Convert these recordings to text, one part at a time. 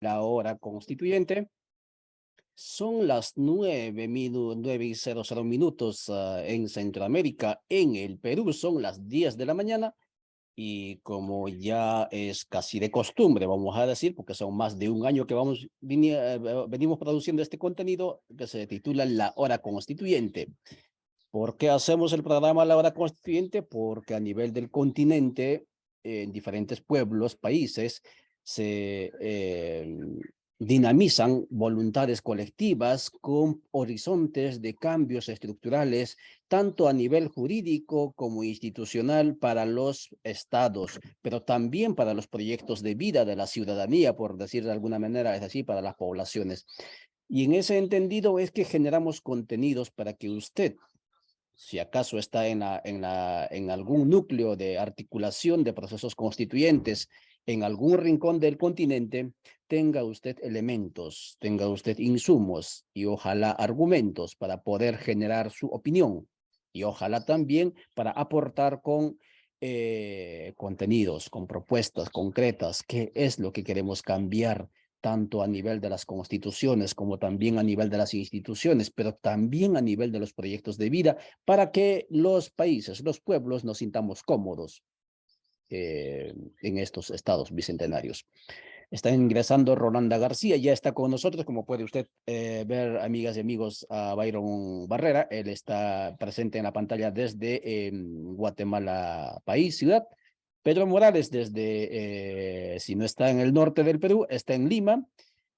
la hora constituyente. Son las 9:00 minutos en Centroamérica. En el Perú son las 10 de la mañana. Y como ya es casi de costumbre, vamos a decir, porque son más de un año que venimos produciendo este contenido que se titula La Hora Constituyente. ¿Por qué hacemos el programa La Hora Constituyente? Porque a nivel del continente, en diferentes pueblos, países, se dinamizan voluntades colectivas con horizontes de cambios estructurales, tanto a nivel jurídico como institucional para los estados, pero también para los proyectos de vida de la ciudadanía, por decir de alguna manera, es así, para las poblaciones. Y en ese entendido es que generamos contenidos para que usted, si acaso está en algún núcleo de articulación de procesos constituyentes, en algún rincón del continente, tenga usted elementos, tenga usted insumos y ojalá argumentos para poder generar su opinión y ojalá también para aportar con contenidos, con propuestas concretas, qué es lo que queremos cambiar tanto a nivel de las constituciones como también a nivel de las instituciones, pero también a nivel de los proyectos de vida, para que los países, los pueblos nos sintamos cómodos en estos estados bicentenarios. Está ingresando Rolanda García, ya está con nosotros, como puede usted ver, amigas y amigos, a Byron Barrera. Él está presente en la pantalla desde Guatemala, país, ciudad. Pedro Morales desde, si no está en el norte del Perú, está en Lima.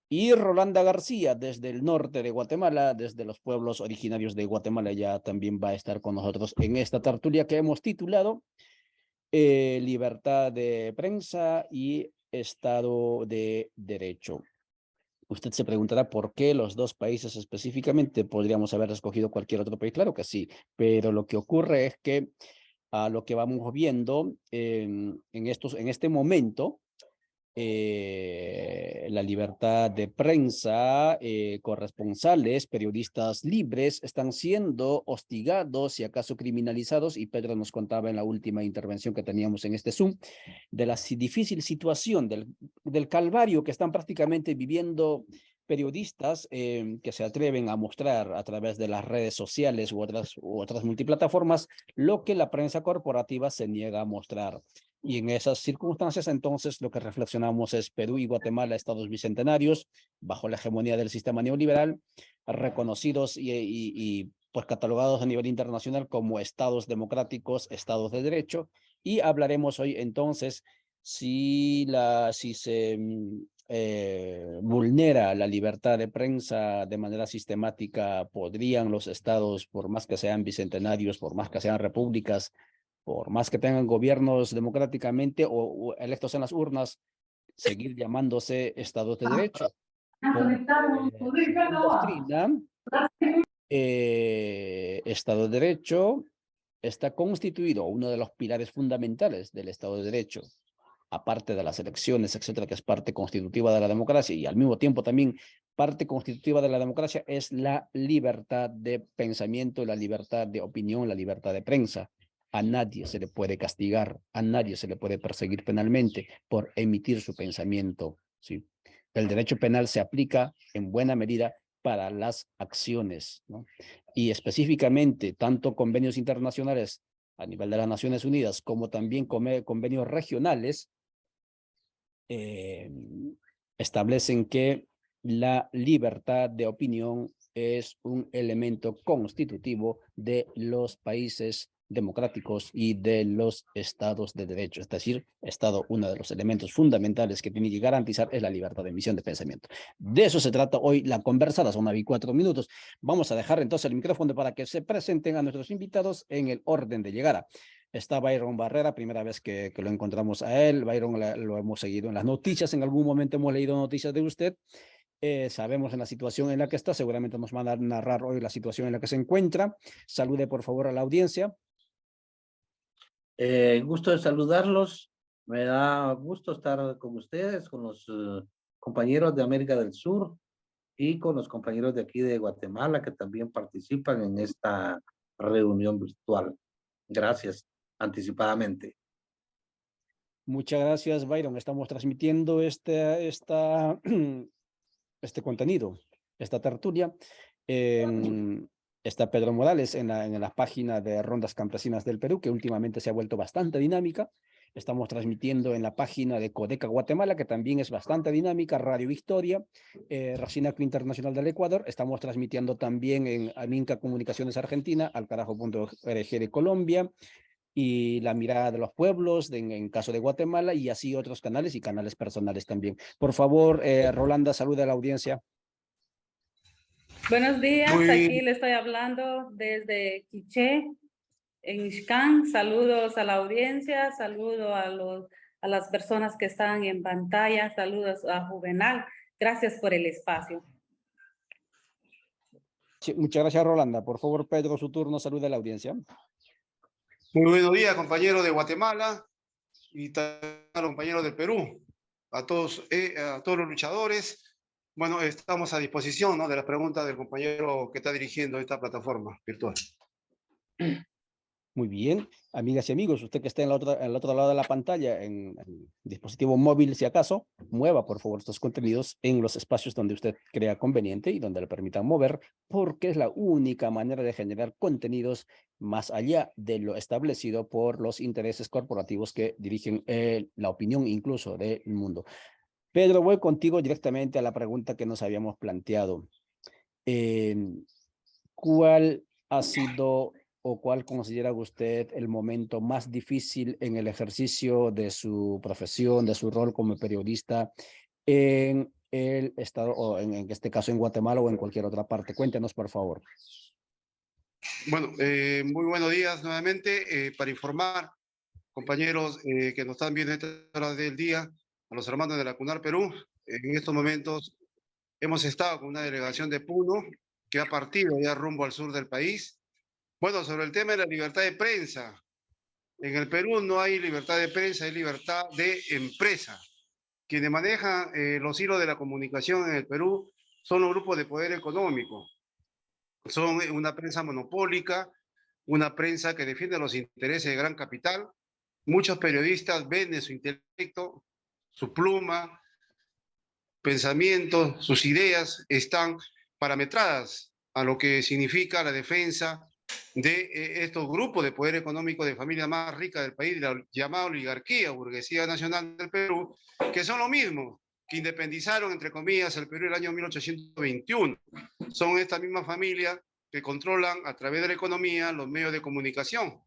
Y Rolanda García desde el norte de Guatemala, desde los pueblos originarios de Guatemala, ya también va a estar con nosotros en esta tertulia que hemos titulado Libertad de Prensa y Estado de Derecho. Usted se preguntará por qué los dos países específicamente. Podríamos haber escogido cualquier otro país, claro que sí, pero lo que ocurre es que a lo que vamos viendo en este momento, la libertad de prensa, corresponsales, periodistas libres están siendo hostigados y acaso criminalizados, y Pedro nos contaba en la última intervención que teníamos en este Zoom de la difícil situación, del calvario que están prácticamente viviendo periodistas que se atreven a mostrar a través de las redes sociales u otras multiplataformas lo que la prensa corporativa se niega a mostrar. Y en esas circunstancias, entonces, lo que reflexionamos es Perú y Guatemala, estados bicentenarios, bajo la hegemonía del sistema neoliberal, reconocidos pues catalogados a nivel internacional como estados democráticos, estados de derecho. Y hablaremos hoy, entonces, si se vulnera la libertad de prensa de manera sistemática, podrían los estados, por más que sean bicentenarios, por más que sean repúblicas, por más que tengan gobiernos democráticamente o electos en las urnas, seguir llamándose estados de derecho. Según doctrina, Estado de Derecho está constituido, uno de los pilares fundamentales del Estado de Derecho, aparte de las elecciones, etcétera, que es parte constitutiva de la democracia, y al mismo tiempo también parte constitutiva de la democracia es la libertad de pensamiento, la libertad de opinión, la libertad de prensa. A nadie se le puede castigar, a nadie se le puede perseguir penalmente por emitir su pensamiento, ¿sí? El derecho penal se aplica en buena medida para las acciones, ¿no? Y específicamente, tanto convenios internacionales a nivel de las Naciones Unidas como también convenios regionales establecen que la libertad de opinión es un elemento constitutivo de los países democráticos y de los estados de derecho. Es decir, uno de los elementos fundamentales que tiene que garantizar es la libertad de emisión de pensamiento. De eso se trata hoy la conversada, son 4 minutos. Vamos a dejar entonces el micrófono para que se presenten a nuestros invitados en el orden de llegada. Está Byron Barrera, primera vez que lo encontramos a él. Byron lo hemos seguido en las noticias, en algún momento hemos leído noticias de usted. Sabemos en la situación en la que está, seguramente nos van a narrar hoy la situación en la que se encuentra. Salude por favor a la audiencia. Gusto de saludarlos. Me da gusto estar con ustedes, con los compañeros de América del Sur y con los compañeros de aquí de Guatemala que también participan en esta reunión virtual. Gracias anticipadamente. Muchas gracias, Byron. Estamos transmitiendo este contenido, esta tertulia. Está Pedro Morales en la página de Rondas Campesinas del Perú, que últimamente se ha vuelto bastante dinámica. Estamos transmitiendo en la página de Codeca Guatemala, que también es bastante dinámica, Radio Victoria, Racinaco Internacional del Ecuador. Estamos transmitiendo también en Aminca Comunicaciones Argentina, alcarajo.org de Colombia, y La Mirada de los Pueblos en caso de Guatemala, y así otros canales y canales personales también. Por favor, Rolanda, saluda a la audiencia. Buenos días, aquí le estoy hablando desde Quiché, en Ixcán. Saludos a la audiencia, saludo a las personas que están en pantalla, saludos a Juvenal. Gracias por el espacio. Sí, muchas gracias, Rolanda. Por favor, Pedro, su turno, saluda a la audiencia. Muy buenos días, compañeros de Guatemala y también a los compañeros del Perú, a todos los luchadores. Bueno, estamos a disposición, ¿no?, de las preguntas del compañero que está dirigiendo esta plataforma virtual. Muy bien, amigas y amigos, usted que está en el otro lado de la pantalla, en el dispositivo móvil, si acaso, mueva por favor estos contenidos en los espacios donde usted crea conveniente y donde le permitan mover, porque es la única manera de generar contenidos más allá de lo establecido por los intereses corporativos que dirigen la opinión incluso del mundo. Pedro, voy contigo directamente a la pregunta que nos habíamos planteado. ¿Cuál ha sido o cuál considera usted el momento más difícil en el ejercicio de su profesión, de su rol como periodista en el estado, o en este caso en Guatemala o en cualquier otra parte? Cuéntenos, por favor. Bueno, muy buenos días nuevamente. Para informar, compañeros que nos están viendo a esta hora del día, a los hermanos de la CUNAR Perú, en estos momentos hemos estado con una delegación de Puno que ha partido ya rumbo al sur del país. Bueno, sobre el tema de la libertad de prensa, en el Perú no hay libertad de prensa, hay libertad de empresa. Quienes manejan los hilos de la comunicación en el Perú son los grupos de poder económico. Son una prensa monopólica, una prensa que defiende los intereses de gran capital. Muchos periodistas venden su intelecto, su pluma, pensamientos, sus ideas están parametradas a lo que significa la defensa de estos grupos de poder económico de familias más ricas del país, la llamada oligarquía, burguesía nacional del Perú, que son lo mismo, que independizaron, entre comillas, el Perú en el año 1821. Son esta misma familia que controlan a través de la economía los medios de comunicación.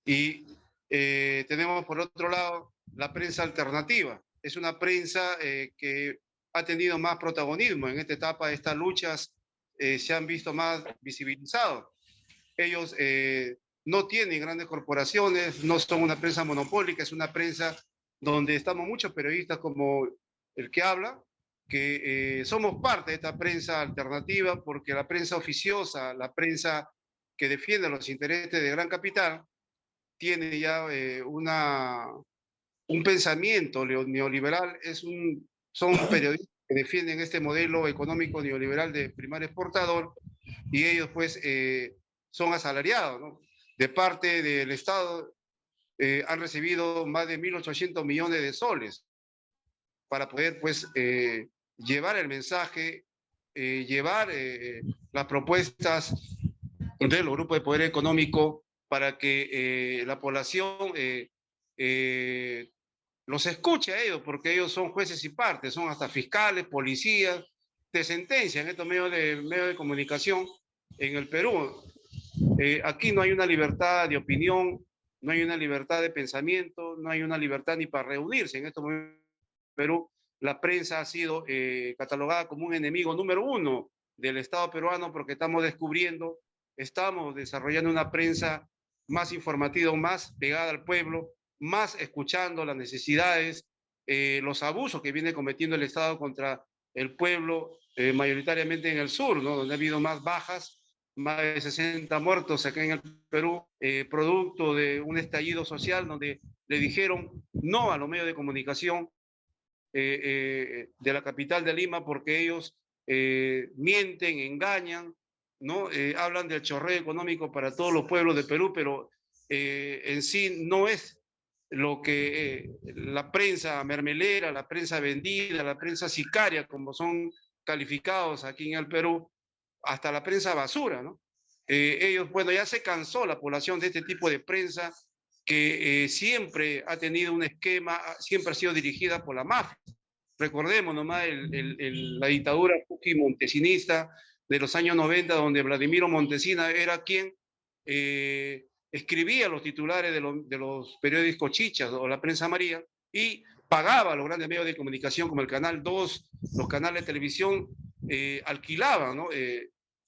Y tenemos por otro lado la prensa alternativa. Es una prensa que ha tenido más protagonismo en esta etapa. Estas luchas se han visto más visibilizadas. Ellos no tienen grandes corporaciones, no son una prensa monopólica, es una prensa donde estamos muchos periodistas como el que habla, que somos parte de esta prensa alternativa, porque la prensa oficiosa, la prensa que defiende los intereses de gran capital, tiene ya un pensamiento neoliberal, son periodistas que defienden este modelo económico neoliberal de primer exportador, y ellos pues son asalariados, ¿no? De parte del Estado han recibido más de 1.800 millones de soles para poder pues llevar el mensaje, llevar las propuestas de los grupos de poder económico para que la población los escuche a ellos, porque ellos son jueces y partes, son hasta fiscales, policías, de sentencia en estos medios de comunicación en el Perú. Aquí no hay una libertad de opinión, no hay una libertad de pensamiento, no hay una libertad ni para reunirse. En estos momentos en Perú la prensa ha sido catalogada como un enemigo número uno del Estado peruano, porque estamos desarrollando una prensa más informativa, más pegada al pueblo, más escuchando las necesidades, los abusos que viene cometiendo el Estado contra el pueblo, mayoritariamente en el sur, ¿no?, donde ha habido más bajas, más de 60 muertos acá en el Perú, producto de un estallido social donde le dijeron no a los medios de comunicación de la capital de Lima, porque ellos mienten, engañan, ¿no? Hablan del chorreo económico para todos los pueblos de Perú, pero en sí no es lo que la prensa mermelera, la prensa vendida, la prensa sicaria, como son calificados aquí en el Perú, hasta la prensa basura, ¿no? Ellos, bueno, ya se cansó la población de este tipo de prensa que siempre ha tenido un esquema, siempre ha sido dirigida por la mafia. Recordemos nomás la dictadura montesinista de los años 90, donde Vladimiro Montesina era quien escribía los titulares de los periódicos chichas o la prensa amarilla y pagaba a los grandes medios de comunicación como el Canal 2, los canales de televisión, alquilaban, ¿no?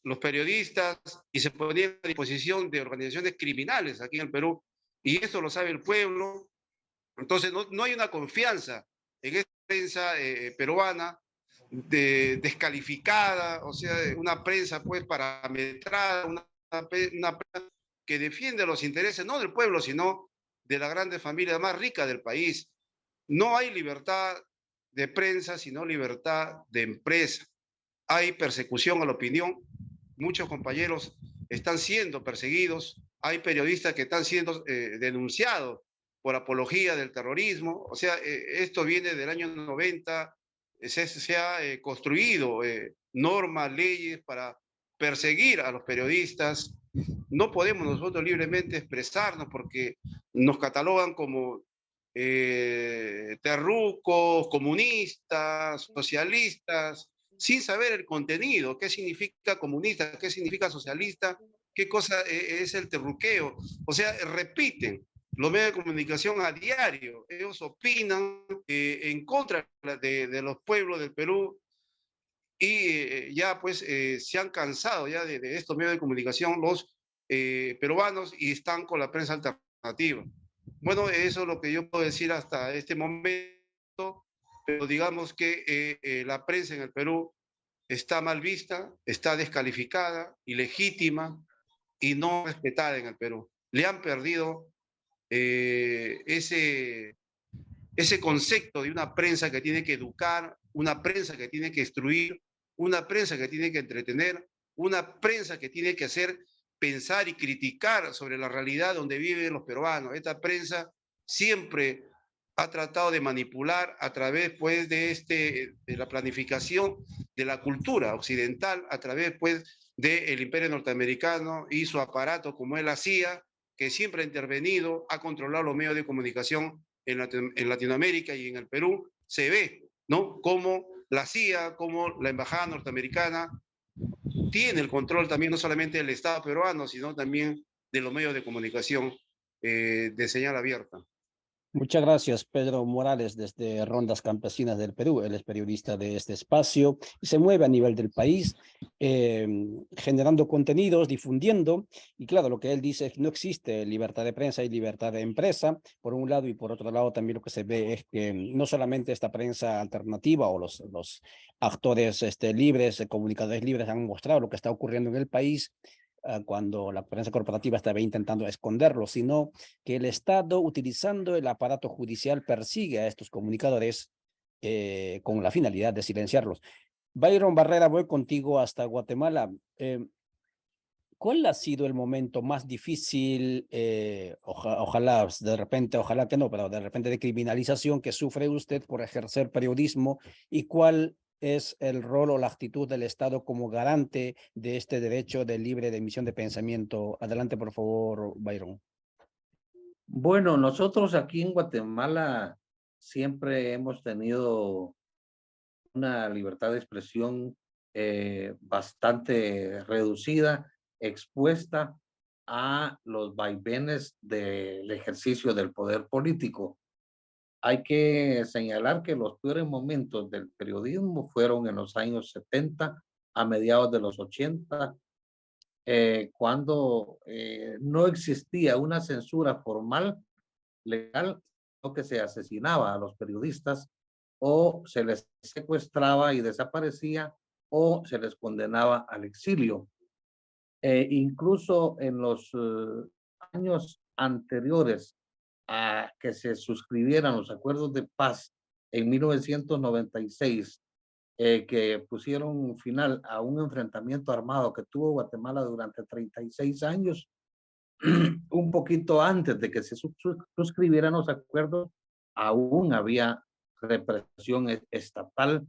Los periodistas y se ponían a disposición de organizaciones criminales aquí en el Perú. Y eso lo sabe el pueblo. Entonces no hay una confianza en esta prensa peruana descalificada, o sea, una prensa pues parametrada, una prensa que defiende los intereses no del pueblo, sino de la grande familia más rica del país. No hay libertad de prensa, sino libertad de empresa. Hay persecución a la opinión. Muchos compañeros están siendo perseguidos. Hay periodistas que están siendo denunciados por apología del terrorismo. O sea, esto viene del año 90. Se ha construido normas, leyes para perseguir a los periodistas. No podemos nosotros libremente expresarnos porque nos catalogan como terrucos, comunistas, socialistas, sin saber el contenido, qué significa comunista, qué significa socialista, qué cosa es el terruqueo. O sea, repiten los medios de comunicación a diario. Ellos opinan en contra de los pueblos del Perú y ya pues se han cansado ya de estos medios de comunicación los peruanos y están con la prensa alternativa. Bueno, eso es lo que yo puedo decir hasta este momento, pero digamos que la prensa en el Perú está mal vista, está descalificada, ilegítima y no respetada en el Perú. Le han perdido ese concepto de una prensa que tiene que educar, una prensa que tiene que instruir, una prensa que tiene que entretener, una prensa que tiene que hacer pensar y criticar sobre la realidad donde viven los peruanos. Esta prensa siempre ha tratado de manipular a través pues de la planificación de la cultura occidental, a través pues del imperio norteamericano y su aparato como es la CIA, que siempre ha intervenido, ha controlado los medios de comunicación en Latinoamérica y en el Perú. Se ve, ¿no? Cómo la CIA, como la embajada norteamericana tiene el control también no solamente del Estado peruano, sino también de los medios de comunicación de señal abierta. Muchas gracias, Pedro Morales, desde Rondas Campesinas del Perú. Él es periodista de este espacio y se mueve a nivel del país, generando contenidos, difundiendo. Y claro, lo que él dice es que no existe libertad de prensa y libertad de empresa, por un lado, y por otro lado también lo que se ve es que no solamente esta prensa alternativa o los actores libres, comunicadores libres han mostrado lo que está ocurriendo en el país, cuando la prensa corporativa estaba intentando esconderlo, sino que el Estado, utilizando el aparato judicial, persigue a estos comunicadores con la finalidad de silenciarlos. Byron Barrera, voy contigo hasta Guatemala. ¿Cuál ha sido el momento más difícil, ojalá de repente, ojalá que no, pero de repente de criminalización que sufre usted por ejercer periodismo, y cuál es el rol o la actitud del Estado como garante de este derecho de libre de emisión de pensamiento? Adelante, por favor, Byron. Bueno, nosotros aquí en Guatemala siempre hemos tenido una libertad de expresión bastante reducida, expuesta a los vaivenes del ejercicio del poder político. Hay que señalar que los peores momentos del periodismo fueron en los años 70, a mediados de los 80, cuando no existía una censura formal, legal, o que se asesinaba a los periodistas o se les secuestraba y desaparecía o se les condenaba al exilio. Incluso en los años anteriores a que se suscribieran los acuerdos de paz en 1996, que pusieron final a un enfrentamiento armado que tuvo Guatemala durante 36 años, un poquito antes de que se suscribieran los acuerdos, aún había represión estatal,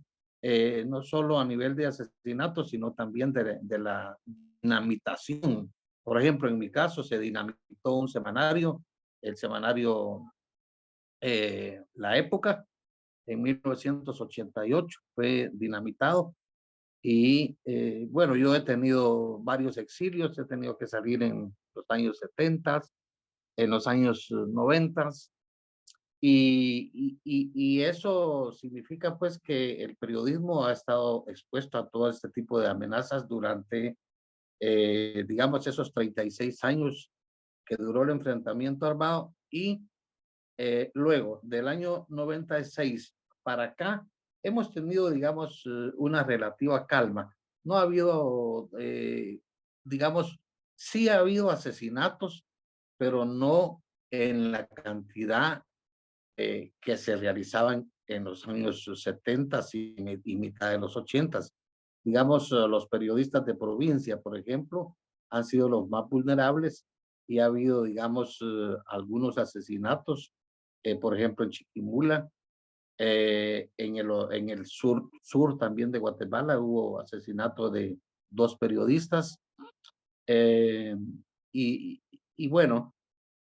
no solo a nivel de asesinatos, sino también de la dinamitación. Por ejemplo, en mi caso se dinamitó un semanario, el semanario La Época, en 1988 fue dinamitado. Y bueno, yo he tenido varios exilios, he tenido que salir en los años 70, en los años 90, y eso significa pues que el periodismo ha estado expuesto a todo este tipo de amenazas durante, digamos, esos 36 años que duró el enfrentamiento armado. Y luego del año 96 para acá, hemos tenido, digamos, una relativa calma. No ha habido, digamos, sí ha habido asesinatos, pero no en la cantidad que se realizaban en los años 70 y mitad de los 80. Digamos, los periodistas de provincia, por ejemplo, han sido los más vulnerables y ha habido, digamos, algunos asesinatos, por ejemplo, en Chiquimula, en el sur también de Guatemala hubo asesinato de 2 periodistas, eh, y, y bueno,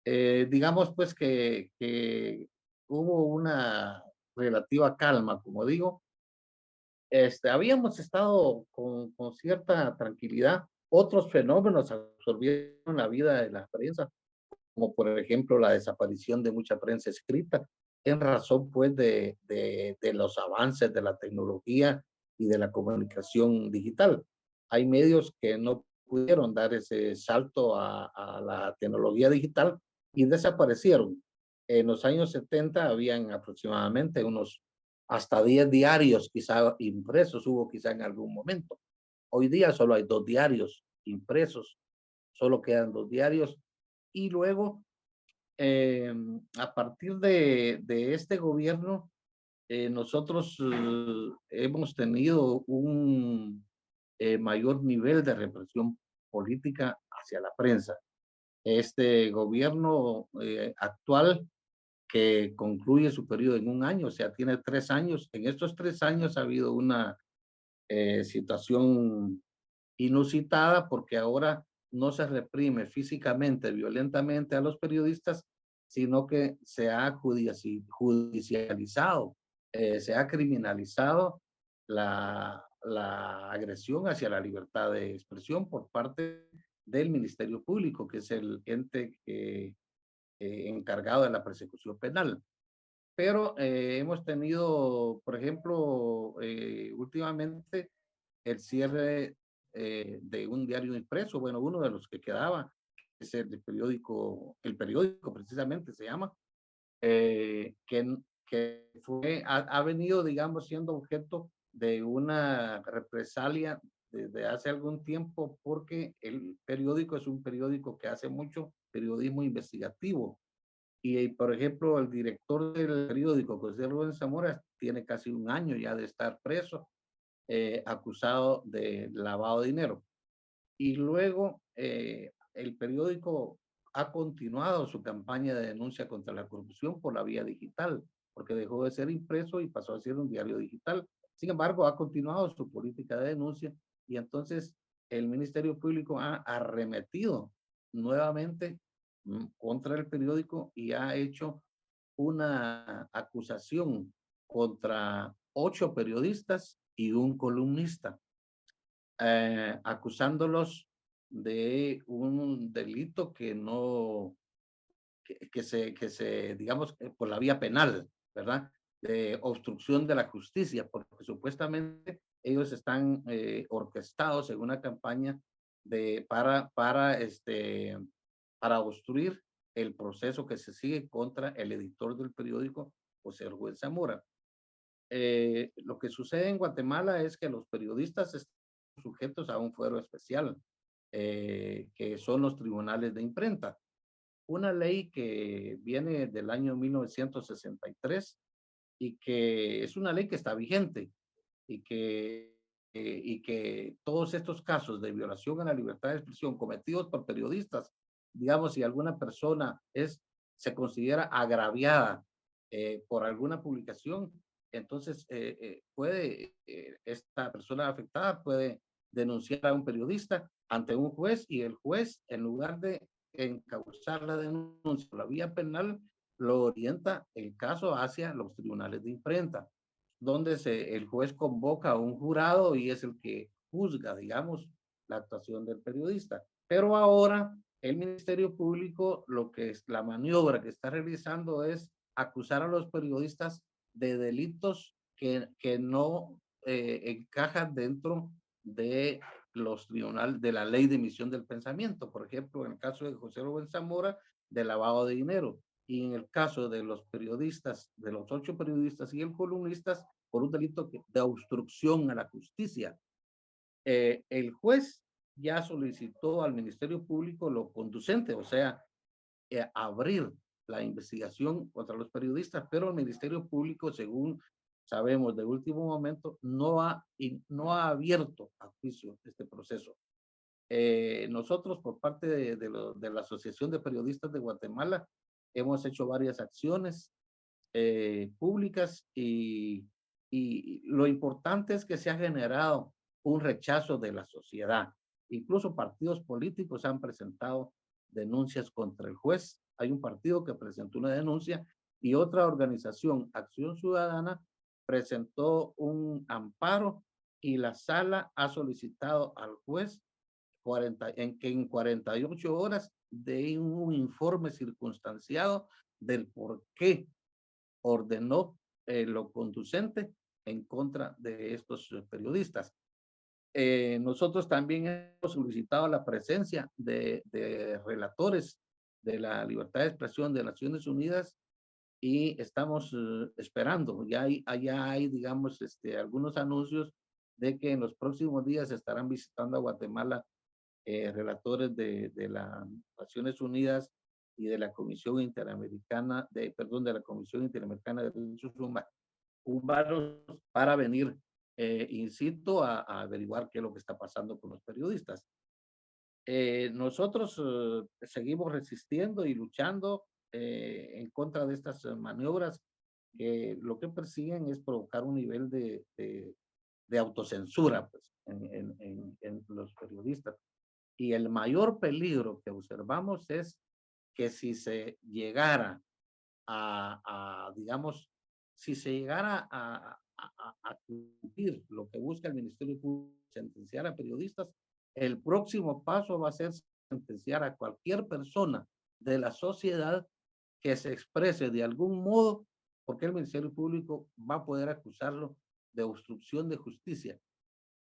digamos pues que hubo una relativa calma, como digo. Habíamos estado con cierta tranquilidad. Otros fenómenos absorbieron la vida de la prensa, como por ejemplo la desaparición de mucha prensa escrita, en razón pues de los avances de la tecnología y de la comunicación digital. Hay medios que no pudieron dar ese salto a la tecnología digital y desaparecieron. En los años 70 habían aproximadamente unos hasta 10 diarios quizá impresos, hubo quizá en algún momento. Hoy día solo hay 2 diarios impresos, solo quedan 2 diarios. Y luego, a partir de este gobierno, nosotros hemos tenido un mayor nivel de represión política hacia la prensa. Este gobierno actual, que concluye su periodo en un año, o sea, tiene 3 años. En estos 3 años ha habido una situación inusitada, porque ahora no se reprime físicamente, violentamente a los periodistas, sino que se ha judicializado, se ha criminalizado la agresión hacia la libertad de expresión por parte del Ministerio Público, que es el ente encargado de la persecución penal. Pero hemos tenido, por ejemplo, últimamente el cierre de un diario impreso, bueno, uno de los que quedaba, es el periódico precisamente se llama, que ha venido, digamos, siendo objeto de una represalia desde hace algún tiempo, porque el periódico es un periódico que hace mucho periodismo investigativo. Y, por ejemplo, el director del periódico, José Rubén Zamora, tiene casi un año ya de estar preso, acusado de lavado de dinero. Y luego el periódico ha continuado su campaña de denuncia contra la corrupción por la vía digital, porque dejó de ser impreso y pasó a ser un diario digital. Sin embargo, ha continuado su política de denuncia, y entonces el Ministerio Público ha arremetido nuevamente contra el periódico y ha hecho una acusación contra 8 periodistas y un columnista, acusándolos de un delito que no, digamos, por la vía penal, ¿verdad? De obstrucción de la justicia, porque supuestamente ellos están orquestados en una campaña para obstruir el proceso que se sigue contra el editor del periódico, José Rubén Zamora. Lo que sucede en Guatemala es que los periodistas están sujetos a un fuero especial, que son los tribunales de imprenta. Una ley que viene del año 1963 y que es una ley que está vigente, y que todos estos casos de violación a la libertad de expresión cometidos por periodistas digamos, si alguna persona se considera agraviada por alguna publicación, entonces esta persona afectada puede denunciar a un periodista ante un juez, y el juez, en lugar de encauzar la denuncia por la vía penal, lo orienta el caso hacia los tribunales de imprenta, donde el juez convoca a un jurado y es el que juzga, digamos, la actuación del periodista. Pero ahora el Ministerio Público, lo que es la maniobra que está realizando es acusar a los periodistas de delitos que no encajan dentro de los tribunales, de la ley de emisión del pensamiento. Por ejemplo, en el caso de José Rubén Zamora, de lavado de dinero. Y en el caso de los periodistas, de los 8 periodistas y el columnista, por un delito de obstrucción a la justicia. El juez ya solicitó al Ministerio Público lo conducente, o sea, abrir la investigación contra los periodistas, pero el Ministerio Público, según sabemos de último momento, no ha abierto a juicio este proceso. Nosotros, por parte de la Asociación de Periodistas de Guatemala, hemos hecho varias acciones públicas, y lo importante es que se ha generado un rechazo de la sociedad. Incluso partidos políticos han presentado denuncias contra el juez. Hay un partido que presentó una denuncia y otra organización, Acción Ciudadana, presentó un amparo, y la sala ha solicitado al juez que en 48 horas dé un informe circunstanciado del por qué ordenó lo conducente en contra de estos periodistas. Nosotros también hemos solicitado la presencia de relatores de la libertad de expresión de Naciones Unidas, y estamos esperando. Ya hay, digamos, algunos anuncios de que en los próximos días estarán visitando a Guatemala relatores de las Naciones Unidas y de la Comisión Interamericana, de la Comisión Interamericana de Derechos Humanos, para venir in situ a averiguar qué es lo que está pasando con los periodistas. Nosotros seguimos resistiendo y luchando en contra de estas maniobras, que lo que persiguen es provocar un nivel de autocensura, pues, en los periodistas. Y el mayor peligro que observamos es que si se llegara digamos, si se llegara a cumplir lo que busca el Ministerio Público, sentenciar a periodistas, el próximo paso va a ser sentenciar a cualquier persona de la sociedad que se exprese de algún modo, porque el Ministerio Público va a poder acusarlo de obstrucción de justicia.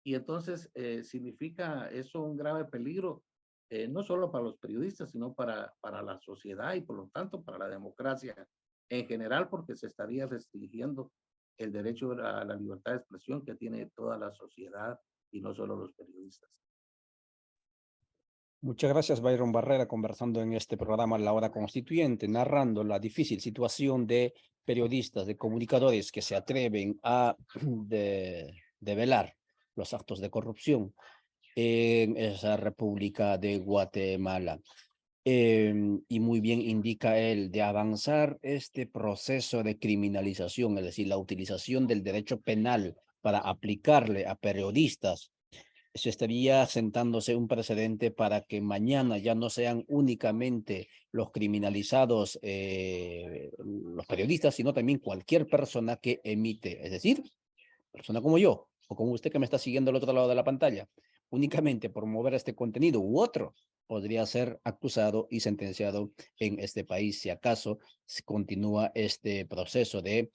Y entonces significa eso un grave peligro, no solo para los periodistas, sino para la sociedad y por lo tanto para la democracia en general, porque se estaría restringiendo el derecho a la libertad de expresión que tiene toda la sociedad y no solo los periodistas. Muchas gracias, Byron Barrera, conversando en este programa La Hora Constituyente, narrando la difícil situación de periodistas, de comunicadores que se atreven a develar los actos de corrupción en esa República de Guatemala. Y muy bien indica él, de avanzar este proceso de criminalización, es decir, la utilización del derecho penal para aplicarle a periodistas, se estaría sentándose un precedente para que mañana ya no sean únicamente los criminalizados los periodistas, sino también cualquier persona que emite, es decir, persona como yo, o como usted que me está siguiendo al otro lado de la pantalla, únicamente por mover este contenido u otro, podría ser acusado y sentenciado en este país si acaso continúa este proceso de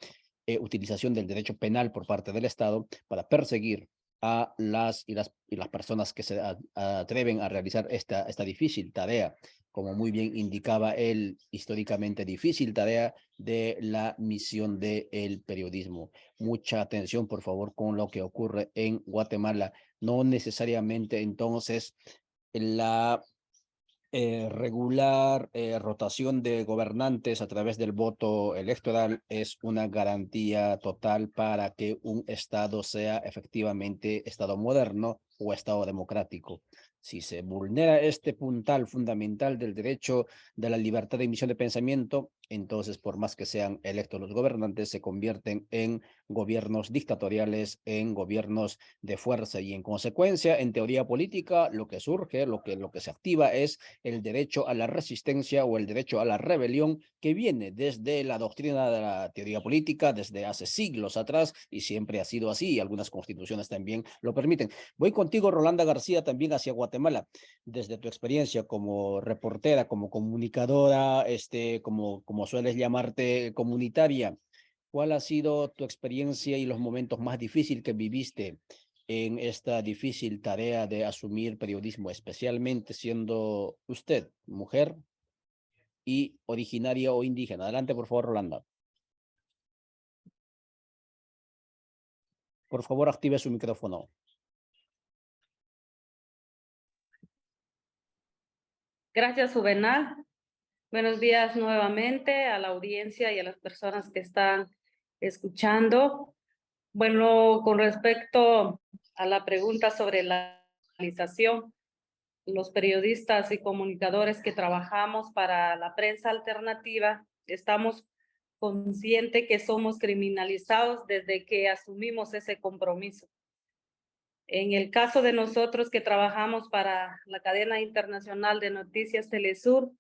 utilización del derecho penal por parte del Estado para perseguir a las personas que se atreven a realizar esta difícil tarea, como muy bien indicaba él, históricamente difícil tarea de la misión del periodismo. Mucha atención, por favor, con lo que ocurre en Guatemala. No necesariamente, entonces, la regular rotación de gobernantes a través del voto electoral es una garantía total para que un Estado sea efectivamente Estado moderno o Estado democrático. Si se vulnera este puntal fundamental del derecho de la libertad de emisión de pensamiento, entonces por más que sean electos los gobernantes, se convierten en gobiernos dictatoriales, en gobiernos de fuerza y en consecuencia, en teoría política, lo que surge, lo que se activa es el derecho a la resistencia o el derecho a la rebelión que viene desde la doctrina de la teoría política desde hace siglos atrás y siempre ha sido así y algunas constituciones también lo permiten. Voy contigo, Rolanda García, también hacia Guatemala. Desde tu experiencia como reportera, como comunicadora, como sueles llamarte, comunitaria, ¿cuál ha sido tu experiencia y los momentos más difíciles que viviste en esta difícil tarea de asumir periodismo, especialmente siendo usted mujer y originaria o indígena? Adelante, por favor, Rolanda. Por favor, active su micrófono. Gracias, Juvenal. Buenos días nuevamente a la audiencia y a las personas que están escuchando. Bueno, con respecto a la pregunta sobre la realización, los periodistas y comunicadores que trabajamos para la prensa alternativa, estamos conscientes que somos criminalizados desde que asumimos ese compromiso. En el caso de nosotros que trabajamos para la cadena internacional de noticias Telesur,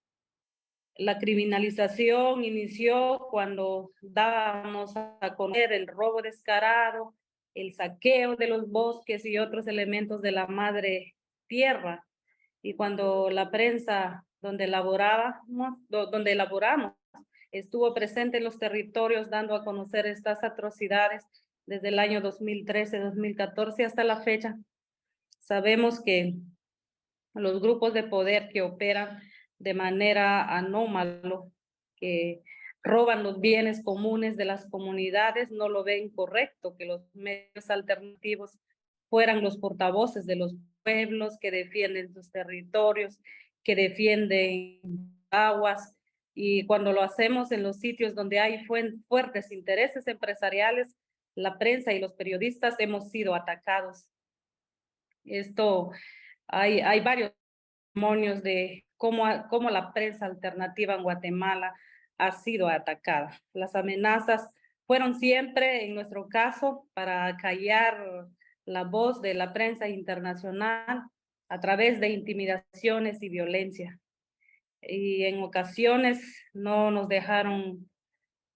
la criminalización inició cuando dábamos a conocer el robo descarado, el saqueo de los bosques y otros elementos de la madre tierra. Y cuando la prensa donde elaboramos estuvo presente en los territorios dando a conocer estas atrocidades desde el año 2013, 2014 hasta la fecha, sabemos que los grupos de poder que operan de manera anómala, que roban los bienes comunes de las comunidades, no lo ven correcto, que los medios alternativos fueran los portavoces de los pueblos que defienden sus territorios, que defienden aguas, y cuando lo hacemos en los sitios donde hay fuertes intereses empresariales, la prensa y los periodistas hemos sido atacados. Esto, hay varios testimonios de cómo la prensa alternativa en Guatemala ha sido atacada. Las amenazas fueron siempre, en nuestro caso, para callar la voz de la prensa internacional a través de intimidaciones y violencia. Y en ocasiones no nos dejaron,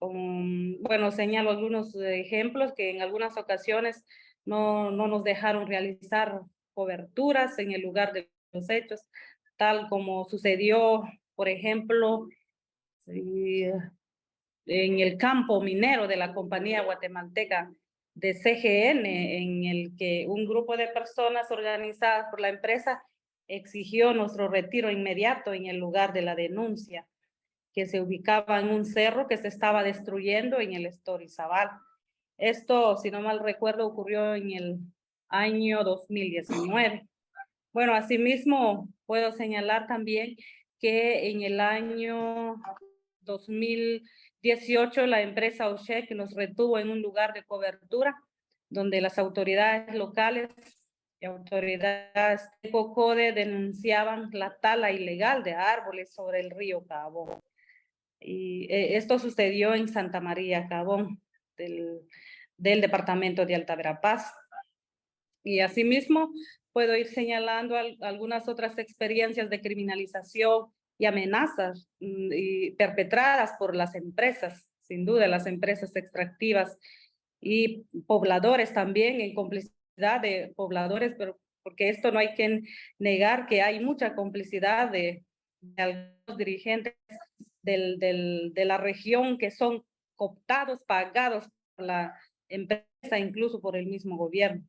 bueno, señalo algunos ejemplos que en algunas ocasiones no nos dejaron realizar coberturas en el lugar de los hechos, tal como sucedió, por ejemplo, en el campo minero de la compañía guatemalteca de CGN, en el que un grupo de personas organizadas por la empresa exigió nuestro retiro inmediato en el lugar de la denuncia, que se ubicaba en un cerro que se estaba destruyendo en el Estorizabal. Esto, si no mal recuerdo, ocurrió en el año 2019. Bueno, asimismo, puedo señalar también que en el año 2018 la empresa OSHEC nos retuvo en un lugar de cobertura donde las autoridades locales y autoridades de COCODE denunciaban la tala ilegal de árboles sobre el río Cabón. Y esto sucedió en Santa María Cabón, del departamento de Alta Verapaz. Y asimismo, puedo ir señalando algunas otras experiencias de criminalización y amenazas perpetradas por las empresas, sin duda, las empresas extractivas y pobladores también, en complicidad de pobladores, pero porque esto no hay que negar que hay mucha complicidad de algunos dirigentes de la región que son cooptados, pagados por la empresa, incluso por el mismo gobierno.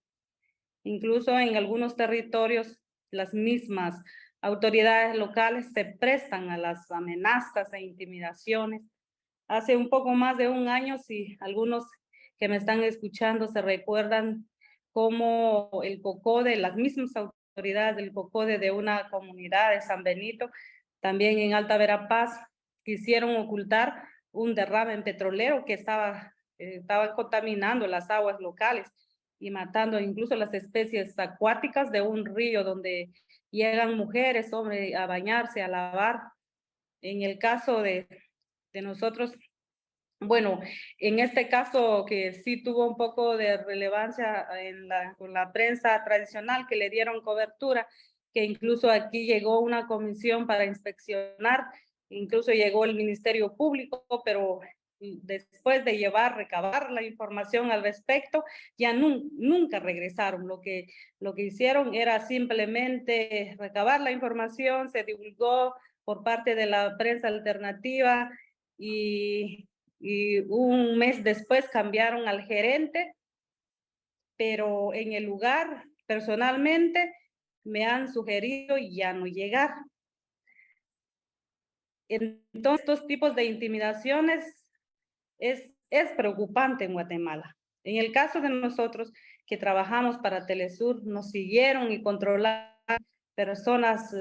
Incluso en algunos territorios, las mismas autoridades locales se prestan a las amenazas e intimidaciones. Hace un poco más de un año, si algunos que me están escuchando se recuerdan cómo el COCODE, las mismas autoridades del COCODE de una comunidad de San Benito, también en Alta Verapaz, quisieron ocultar un derrame petrolero que estaba contaminando las aguas locales. y matando incluso las especies acuáticas de un río donde llegan mujeres, hombres a bañarse, a lavar. En el caso de nosotros, bueno, en este caso que sí tuvo un poco de relevancia con la prensa tradicional, que le dieron cobertura, que incluso aquí llegó una comisión para inspeccionar, incluso llegó el Ministerio Público, pero después de recabar la información al respecto, ya nunca regresaron. Lo que hicieron era simplemente recabar la información, se divulgó por parte de la prensa alternativa y un mes después cambiaron al gerente, pero en el lugar, personalmente, me han sugerido ya no llegar. Entonces, estos tipos de intimidaciones es preocupante en Guatemala. En el caso de nosotros que trabajamos para Telesur, nos siguieron y controlaron personas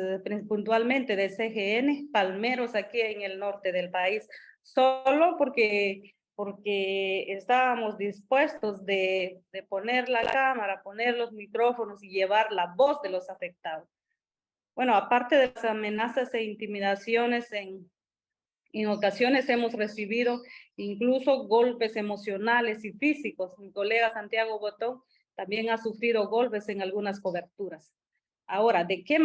puntualmente de CGN, palmeros aquí en el norte del país, solo porque estábamos dispuestos de poner la cámara, poner los micrófonos y llevar la voz de los afectados. Bueno, aparte de las amenazas e intimidaciones, en ocasiones hemos recibido incluso golpes emocionales y físicos. Mi colega Santiago Botón también ha sufrido golpes en algunas coberturas. Ahora, ¿de qué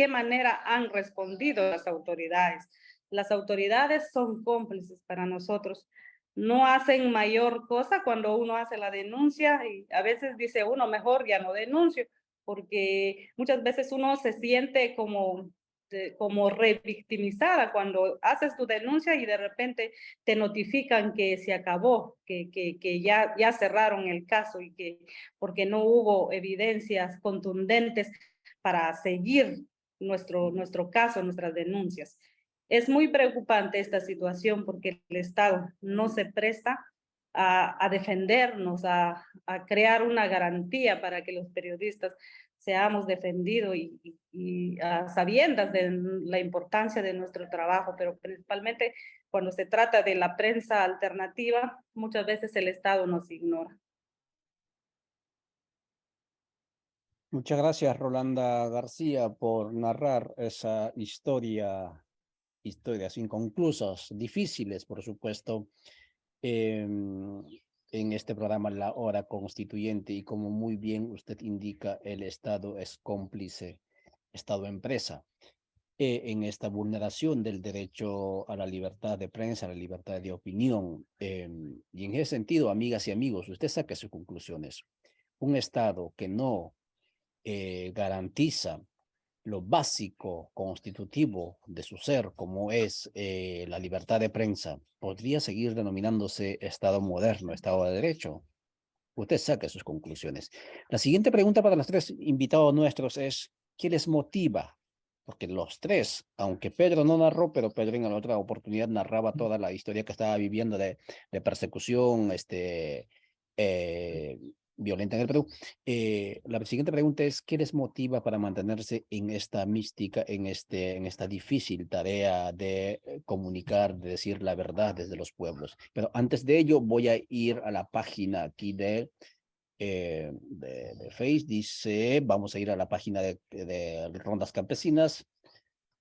manera han respondido las autoridades? Las autoridades son cómplices para nosotros. No hacen mayor cosa cuando uno hace la denuncia y a veces dice uno, mejor ya no denuncio, porque muchas veces uno se siente como revictimizada cuando haces tu denuncia y de repente te notifican que se acabó, que ya cerraron el caso y que porque no hubo evidencias contundentes para seguir nuestro caso, nuestras denuncias. Es muy preocupante esta situación porque el Estado no se presta a defendernos, a crear una garantía para que los periodistas seamos defendidos y a sabiendas de la importancia de nuestro trabajo, pero principalmente cuando se trata de la prensa alternativa, muchas veces el Estado nos ignora. Muchas gracias, Rolanda García, por narrar esa historias inconclusas, difíciles, por supuesto, en este programa La Hora Constituyente. Y como muy bien usted indica, el Estado es cómplice, Estado empresa, en esta vulneración del derecho a la libertad de prensa, a la libertad de opinión. Y en ese sentido, amigas y amigos, usted saque sus conclusiones. Un Estado que no garantiza lo básico constitutivo de su ser, como es la libertad de prensa, podría seguir denominándose Estado moderno, Estado de Derecho. Usted saque sus conclusiones. La siguiente pregunta para los tres invitados nuestros es, ¿qué les motiva? Porque los tres, aunque Pedro no narró, pero Pedro en la otra oportunidad narraba toda la historia que estaba viviendo de persecución, violenta en el Perú. La siguiente pregunta es, ¿qué les motiva para mantenerse en esta mística, en esta difícil tarea de comunicar, de decir la verdad desde los pueblos? Pero antes de ello voy a ir a la página aquí de Face. Dice, vamos a ir a la página de Rondas Campesinas.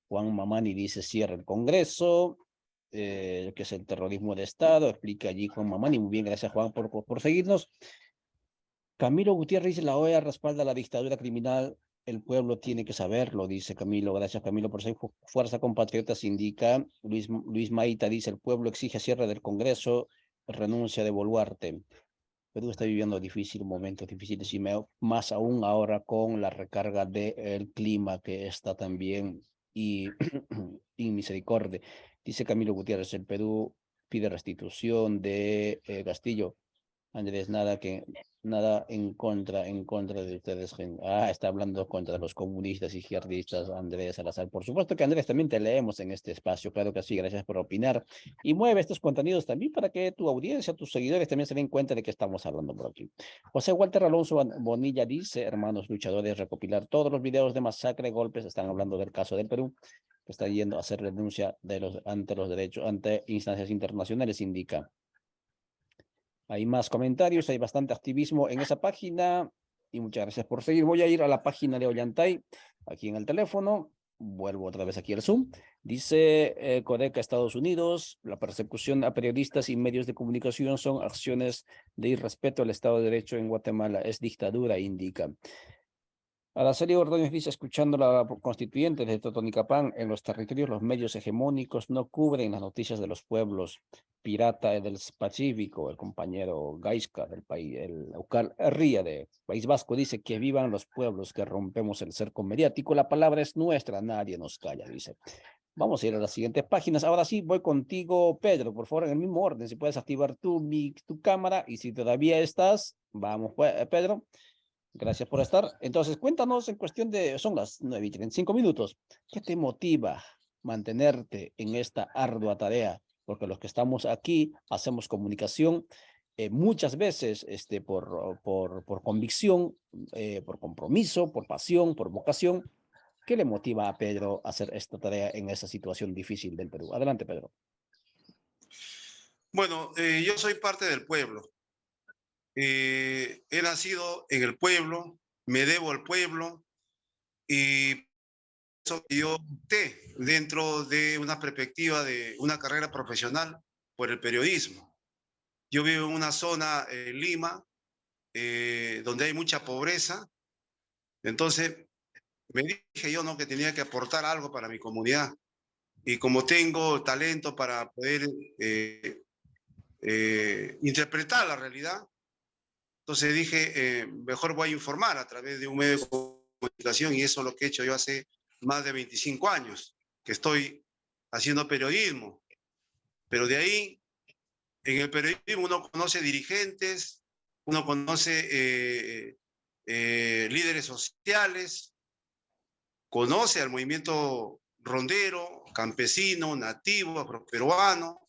Juan Mamani dice, cierra el Congreso. Que es el terrorismo de Estado, explica allí Juan Mamani. Muy bien, gracias Juan por seguirnos. Camilo Gutiérrez dice, la OEA respalda la dictadura criminal, el pueblo tiene que saberlo, dice Camilo. Gracias Camilo por ser fuerza compatriotas, indica Luis Maita, dice, el pueblo exige cierre del Congreso, renuncia de Boluarte. Perú está viviendo momentos difíciles y más aún ahora con la recarga del clima que está también y misericordia. Dice Camilo Gutiérrez, el Perú pide restitución de Castillo. Andrés, nada en contra de ustedes. Está hablando contra los comunistas, izquierdistas, Andrés Salazar. Por supuesto que Andrés, también te leemos en este espacio, claro que sí, gracias por opinar. Y mueve estos contenidos también para que tu audiencia, tus seguidores también se den cuenta de que estamos hablando por aquí. José Walter Alonso Bonilla dice, hermanos luchadores, recopilar todos los videos de masacre, golpes, están hablando del caso del Perú, que está yendo a hacer denuncia ante los derechos, ante instancias internacionales, indica. Hay más comentarios, hay bastante activismo en esa página y muchas gracias por seguir. Voy a ir a la página de Ollantay, aquí en el teléfono. Vuelvo otra vez aquí al Zoom. Dice Codeca, Estados Unidos, la persecución a periodistas y medios de comunicación son acciones de irrespeto al Estado de Derecho en Guatemala. Es dictadura, indica. Araceli Ordóñez dice, escuchando la constituyente de Totonicapán, en los territorios los medios hegemónicos no cubren las noticias de los pueblos. Pirata del Pacífico, el compañero Gaisca del país, el Eucal Ría de País Vasco, dice que vivan los pueblos, que rompemos el cerco mediático. La palabra es nuestra, nadie nos calla, dice. Vamos a ir a las siguientes páginas. Ahora sí, voy contigo, Pedro, por favor, en el mismo orden, si puedes activar tu cámara, y si todavía estás, vamos, Pedro. Gracias por estar. Entonces, cuéntanos en cuestión de, son las 9:35, ¿qué te motiva mantenerte en esta ardua tarea? Porque los que estamos aquí hacemos comunicación muchas veces por convicción, por compromiso, por pasión, por vocación. ¿Qué le motiva a Pedro a hacer esta tarea en esa situación difícil del Perú? Adelante, Pedro. Bueno, yo soy parte del pueblo. He nacido en el pueblo, me debo al pueblo y eso yo opté dentro de una perspectiva de una carrera profesional por el periodismo. Yo vivo en una zona, Lima, donde hay mucha pobreza. Entonces me dije yo, ¿no?, que tenía que aportar algo para mi comunidad. Y como tengo talento para poder interpretar la realidad, entonces dije, mejor voy a informar a través de un medio de comunicación, y eso es lo que he hecho yo hace más de 25 años, que estoy haciendo periodismo. Pero de ahí, en el periodismo uno conoce dirigentes, uno conoce líderes sociales, conoce al movimiento rondero, campesino, nativo, afroperuano,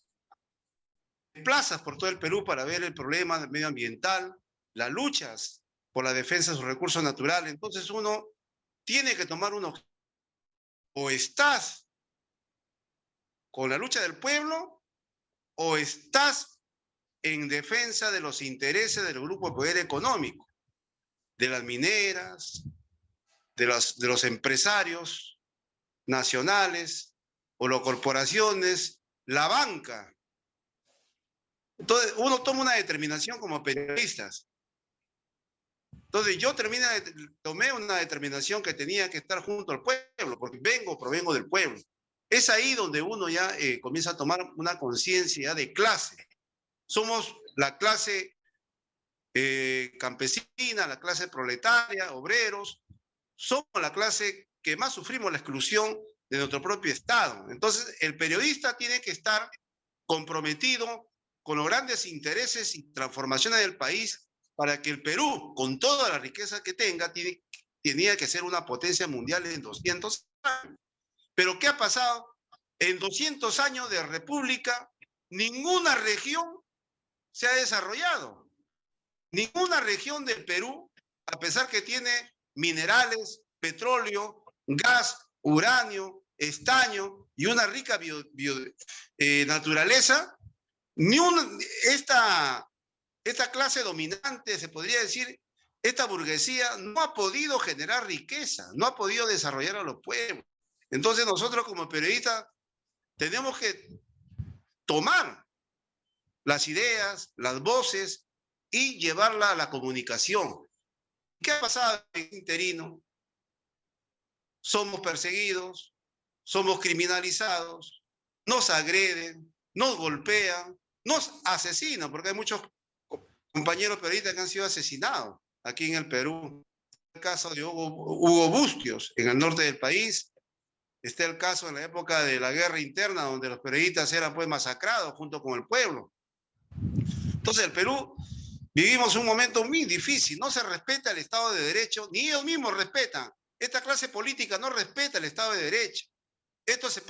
plazas por todo el Perú para ver el problema medioambiental, las luchas por la defensa de sus recursos naturales. Entonces uno tiene que tomar o estás con la lucha del pueblo o estás en defensa de los intereses del grupo de poder económico, de las mineras, de los empresarios nacionales o las corporaciones, la banca. Entonces uno toma una determinación como periodistas. Entonces yo tomé una determinación que tenía que estar junto al pueblo, porque provengo del pueblo. Es ahí donde uno ya comienza a tomar una conciencia de clase. Somos la clase campesina, la clase proletaria, obreros. Somos la clase que más sufrimos la exclusión de nuestro propio Estado. Entonces el periodista tiene que estar comprometido con los grandes intereses y transformaciones del país, para que el Perú, con toda la riqueza que tenga, tenía que ser una potencia mundial en 200 años. Pero ¿qué ha pasado? En 200 años de república, ninguna región se ha desarrollado. Ninguna región del Perú, a pesar que tiene minerales, petróleo, gas, uranio, estaño y una rica naturaleza, esta clase dominante, se podría decir, esta burguesía no ha podido generar riqueza, no ha podido desarrollar a los pueblos. Entonces nosotros como periodistas tenemos que tomar las ideas, las voces y llevarla a la comunicación. ¿Qué ha pasado en el interino? Somos perseguidos, somos criminalizados, nos agreden, nos golpean, nos asesinan, porque hay muchos compañeros periodistas que han sido asesinados aquí en el Perú. El caso de Hugo Bustios en el norte del país. Está el caso en la época de la guerra interna, donde los periodistas eran pues masacrados junto con el pueblo. Entonces el Perú vivimos un momento muy difícil. No se respeta el Estado de Derecho, ni ellos mismos respetan. Esta clase política no respeta el Estado de Derecho. Estos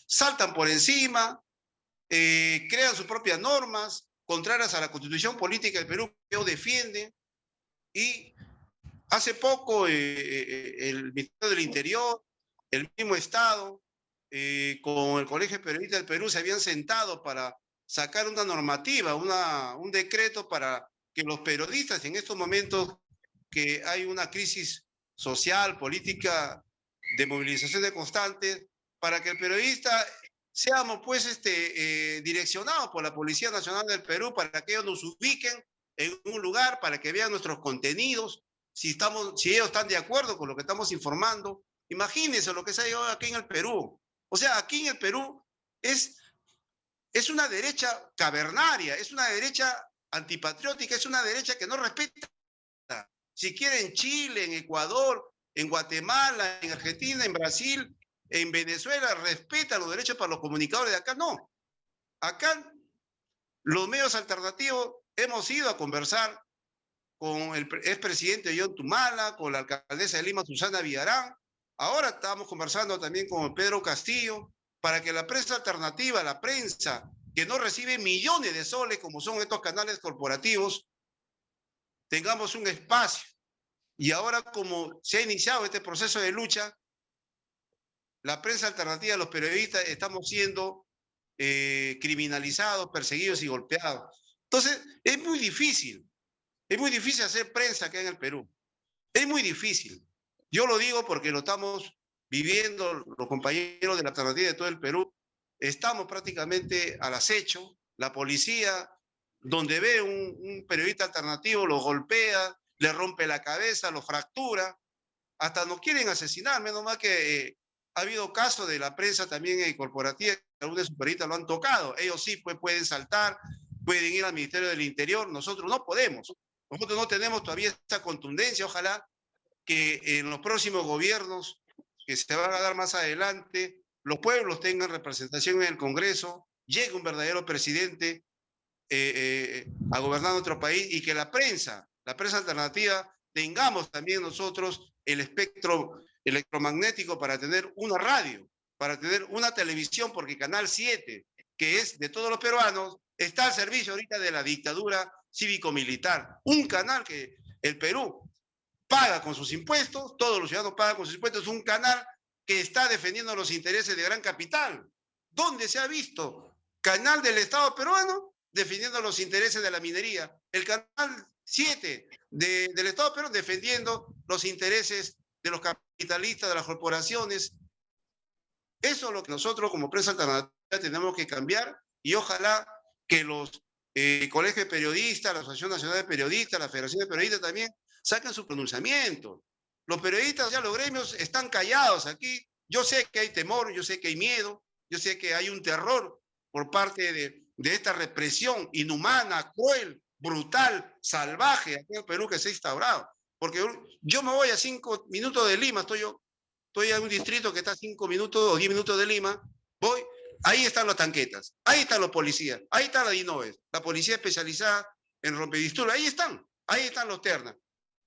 saltan por encima, crean sus propias normas contrarias a la Constitución Política del Perú, que ellos defienden. Y hace poco el Ministerio del Interior, el mismo Estado, con el Colegio de Periodistas del Perú, se habían sentado para sacar una normativa, un decreto para que los periodistas en estos momentos que hay una crisis social, política, de movilizaciones constantes, para que el periodista seamos pues direccionados por la Policía Nacional del Perú para que ellos nos ubiquen en un lugar, para que vean nuestros contenidos, si ellos están de acuerdo con lo que estamos informando. Imagínense lo que se ha llegado aquí en el Perú. O sea, aquí en el Perú es una derecha cavernaria, es una derecha antipatriótica, es una derecha que no respeta. Si quiere en Chile, en Ecuador, en Guatemala, en Argentina, en Brasil, en Venezuela, respeta los derechos para los comunicadores de acá. No. Acá los medios alternativos hemos ido a conversar con el expresidente John Tumala, con la alcaldesa de Lima, Susana Villarán. Ahora estamos conversando también con Pedro Castillo para que la prensa alternativa, la prensa que no recibe millones de soles como son estos canales corporativos, tengamos un espacio. Y ahora, como se ha iniciado este proceso de lucha, la prensa alternativa, los periodistas, estamos siendo criminalizados, perseguidos y golpeados. Entonces, es muy difícil hacer prensa acá en el Perú. Es muy difícil. Yo lo digo porque lo estamos viviendo, los compañeros de la alternativa de todo el Perú, estamos prácticamente al acecho. La policía, donde ve un periodista alternativo, lo golpea, le rompe la cabeza, lo fractura, hasta nos quieren asesinar. Menos mal que ha habido casos de la prensa también corporativa, que algunos de sus periodistas lo han tocado. Ellos sí pues, pueden saltar, pueden ir al Ministerio del Interior, nosotros no podemos. Nosotros no tenemos todavía esa contundencia. Ojalá que en los próximos gobiernos que se van a dar más adelante, los pueblos tengan representación en el Congreso, llegue un verdadero presidente a gobernar nuestro país y que la prensa alternativa, tengamos también nosotros el espectro electromagnético para tener una radio, para tener una televisión, porque Canal 7, que es de todos los peruanos, está al servicio ahorita de la dictadura cívico-militar. Un canal que el Perú paga con sus impuestos, todos los ciudadanos pagan con sus impuestos, un canal que está defendiendo los intereses de gran capital. ¿Dónde se ha visto? Canal del Estado peruano defendiendo los intereses de la minería. El canal 7 del Estado peruano defendiendo los intereses de los capitalistas, de las corporaciones. Eso es lo que nosotros como prensa alternativa tenemos que cambiar y ojalá que los colegios de periodistas, la Asociación Nacional de Periodistas, la Federación de Periodistas también saquen su pronunciamiento. Los periodistas, ya los gremios están callados aquí. Yo sé que hay temor, yo sé que hay miedo, yo sé que hay un terror por parte de esta represión inhumana, cruel, brutal, salvaje aquí en el Perú que se ha instaurado. Porque yo me voy a 5 minutos de Lima, estoy en un distrito que está a 5 minutos o 10 minutos de Lima, voy, ahí están las tanquetas, ahí están los policías, ahí está la DINOVES, la policía especializada en rompedisturbios, ahí están los ternas.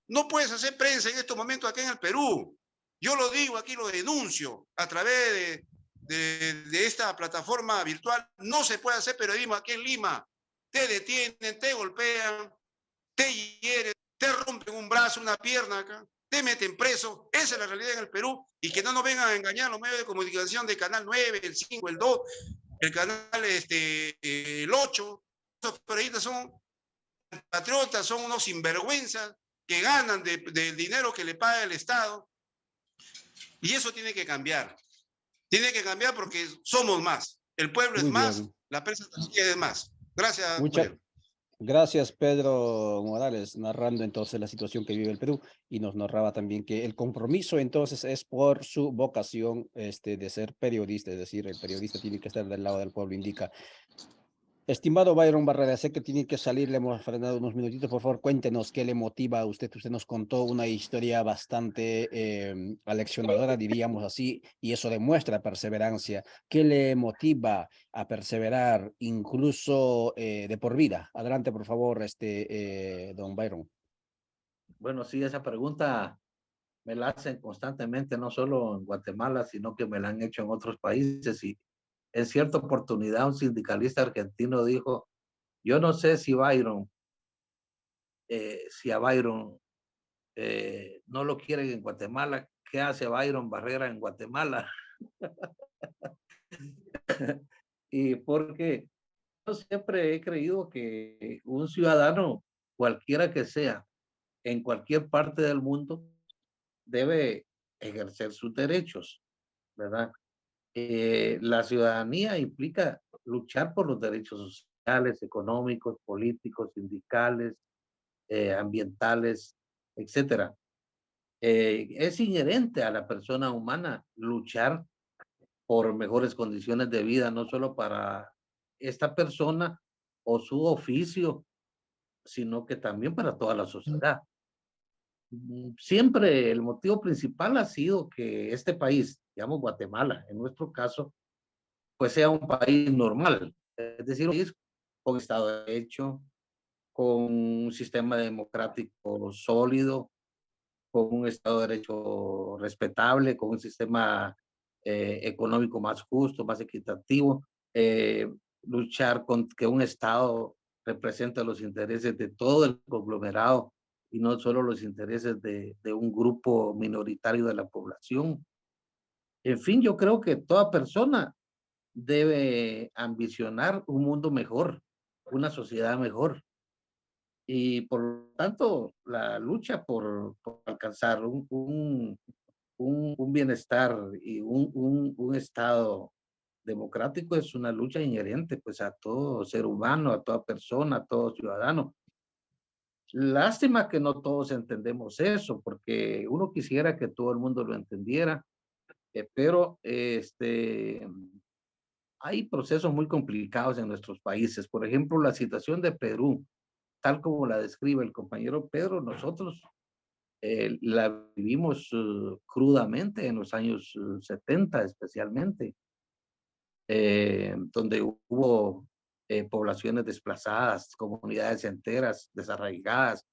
No puedes hacer prensa en estos momentos aquí en el Perú. Yo lo digo aquí, lo denuncio a través de esta plataforma virtual. No se puede hacer periodismo aquí en Lima. Te detienen, te golpean, te hieren, te rompen un brazo, una pierna acá, te meten preso. Esa es la realidad en el Perú. Y que no nos vengan a engañar los medios de comunicación de Canal 9, el 5, el 2, el canal el 8. Esos periodistas son patriotas, son unos sinvergüenzas que ganan del dinero que le paga el Estado. Y eso tiene que cambiar. Tiene que cambiar porque somos más. El pueblo es más, la prensa es más. Gracias. Gracias, Pedro Morales, narrando entonces la situación que vive el Perú y nos narraba también que el compromiso entonces es por su vocación de ser periodista, es decir, el periodista tiene que estar del lado del pueblo, indica. Estimado Byron Barrera, sé que tiene que salir, le hemos frenado unos minutitos, por favor, cuéntenos qué le motiva a usted. Usted nos contó una historia bastante aleccionadora, diríamos así, y eso demuestra perseverancia. ¿Qué le motiva a perseverar incluso de por vida? Adelante, por favor, don Byron. Bueno, sí, esa pregunta me la hacen constantemente, no solo en Guatemala, sino que me la han hecho en otros países. Y en cierta oportunidad un sindicalista argentino dijo, yo no sé si Byron, si a Byron no lo quieren en Guatemala, ¿qué hace Byron Barrera en Guatemala? Y porque Yo siempre he creído que un ciudadano, cualquiera que sea, en cualquier parte del mundo, debe ejercer sus derechos, ¿verdad? La ciudadanía implica luchar por los derechos sociales, económicos, políticos, sindicales, ambientales, etcétera. Es inherente a la persona humana luchar por mejores condiciones de vida, no solo para esta persona o su oficio, sino que también para toda la sociedad. Siempre el motivo principal ha sido que este país, digamos Guatemala, en nuestro caso, pues sea un país normal, es decir, un país con Estado de Derecho, con un sistema democrático sólido, con un Estado de Derecho respetable, con un sistema económico más justo, más equitativo, luchar con que un Estado represente los intereses de todo el conglomerado y no solo los intereses de un grupo minoritario de la población. En fin, yo creo que toda persona debe ambicionar un mundo mejor, una sociedad mejor. Y por lo tanto, la lucha por alcanzar un bienestar y un estado democrático es una lucha inherente pues a todo ser humano, a toda persona, a todo ciudadano. Lástima que no todos entendemos eso, porque uno quisiera que todo el mundo lo entendiera, pero hay procesos muy complicados en nuestros países. Por ejemplo, la situación de Perú, tal como la describe el compañero Pedro, nosotros la vivimos crudamente en los años 70 especialmente, donde hubo poblaciones desplazadas, comunidades enteras desarraigadas,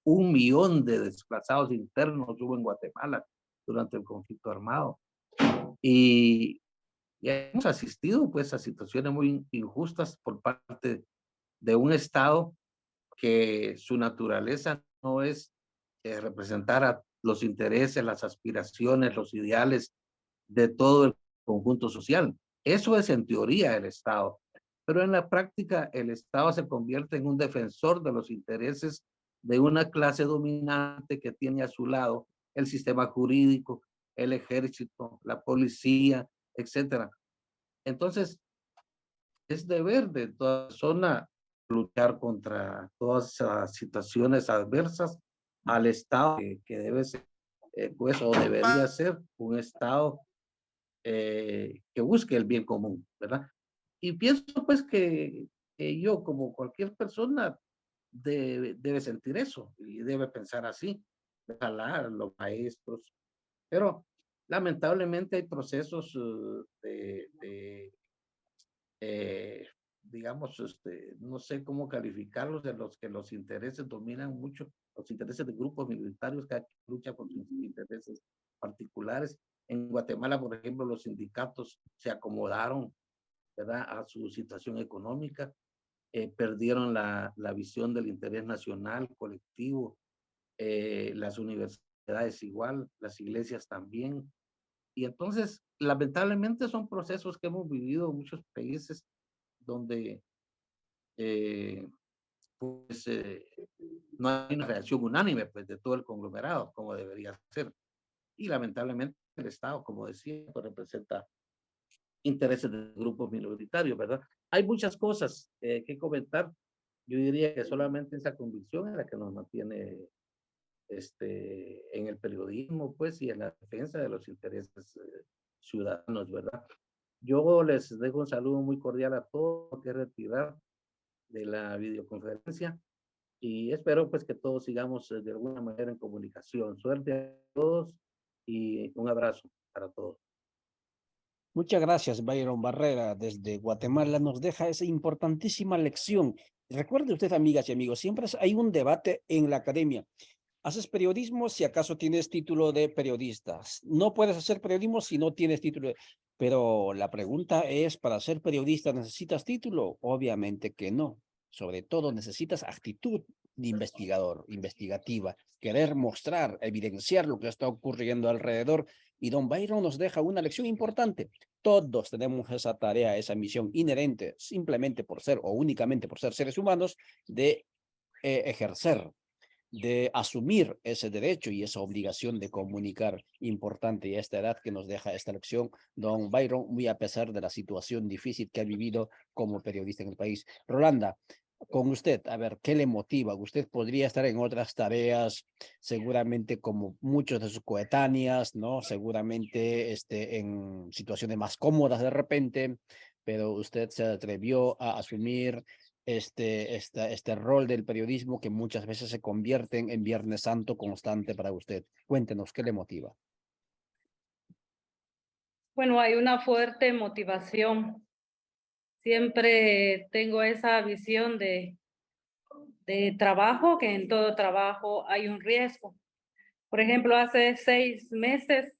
1 millón de desplazados internos hubo en Guatemala durante el conflicto armado. Y, y hemos asistido pues a situaciones muy injustas por parte de un Estado que su naturaleza no es representar a los intereses, las aspiraciones, los ideales de todo el conjunto social. Eso es en teoría el Estado, pero en la práctica el Estado se convierte en un defensor de los intereses de una clase dominante que tiene a su lado el sistema jurídico, el ejército, la policía, etcétera. Entonces, es deber de toda persona luchar contra todas esas situaciones adversas al Estado que debe ser, pues, o debería ser un Estado que busque el bien común, ¿verdad? Y pienso, pues, que yo, como cualquier persona, debe sentir eso y debe pensar así. Ojalá los maestros, pero lamentablemente hay procesos eh, digamos, no sé cómo calificarlos, de los que los intereses dominan mucho, los intereses de grupos minoritarios que luchan por sus intereses particulares. En Guatemala, por ejemplo, los sindicatos se acomodaron, ¿verdad?, a su situación económica, perdieron la visión del interés nacional, colectivo, las universidades igual, las iglesias también. Y entonces, lamentablemente, son procesos que hemos vivido en muchos países donde pues no hay una reacción unánime pues, de todo el conglomerado como debería ser. Y lamentablemente el Estado, como decía, pues, representa intereses de grupos minoritarios, ¿verdad? Hay muchas cosas que comentar. Yo diría que solamente esa convicción es la que nos mantiene en el periodismo, pues, y en la defensa de los intereses ciudadanos, ¿verdad? Yo les dejo un saludo muy cordial a todos, que retirar de la videoconferencia y espero pues que todos sigamos de alguna manera en comunicación. Suerte a todos y un abrazo para todos. Muchas gracias, Byron Barrera, desde Guatemala. Nos deja esa importantísima lección. Recuerde usted, amigas y amigos, siempre hay un debate en la academia. ¿Haces periodismo si acaso tienes título de periodista? No puedes hacer periodismo si no tienes título. Pero la pregunta es, ¿para ser periodista necesitas título? Obviamente que no. Sobre todo necesitas actitud de investigador, investigativa, querer mostrar, evidenciar lo que está ocurriendo alrededor. Y don Byron nos deja una lección importante. todos tenemos esa tarea, esa misión inherente, simplemente por ser o únicamente por ser seres humanos, de ejercer, de asumir ese derecho y esa obligación de comunicar, importante y a esta edad que nos deja esta lección, don Byron, muy a pesar de la situación difícil que ha vivido como periodista en el país. Rolanda, con usted, a ver, ¿qué le motiva? Usted podría estar en otras tareas, seguramente como muchos de sus coetáneas, ¿no? Seguramente en situaciones más cómodas de repente, pero usted se atrevió a asumir este rol del periodismo que muchas veces se convierten en Viernes Santo constante para usted. Cuéntenos, ¿qué le motiva? Bueno, hay una fuerte motivación. Siempre tengo esa visión de trabajo, que en todo trabajo hay un riesgo. Por ejemplo, hace 6 meses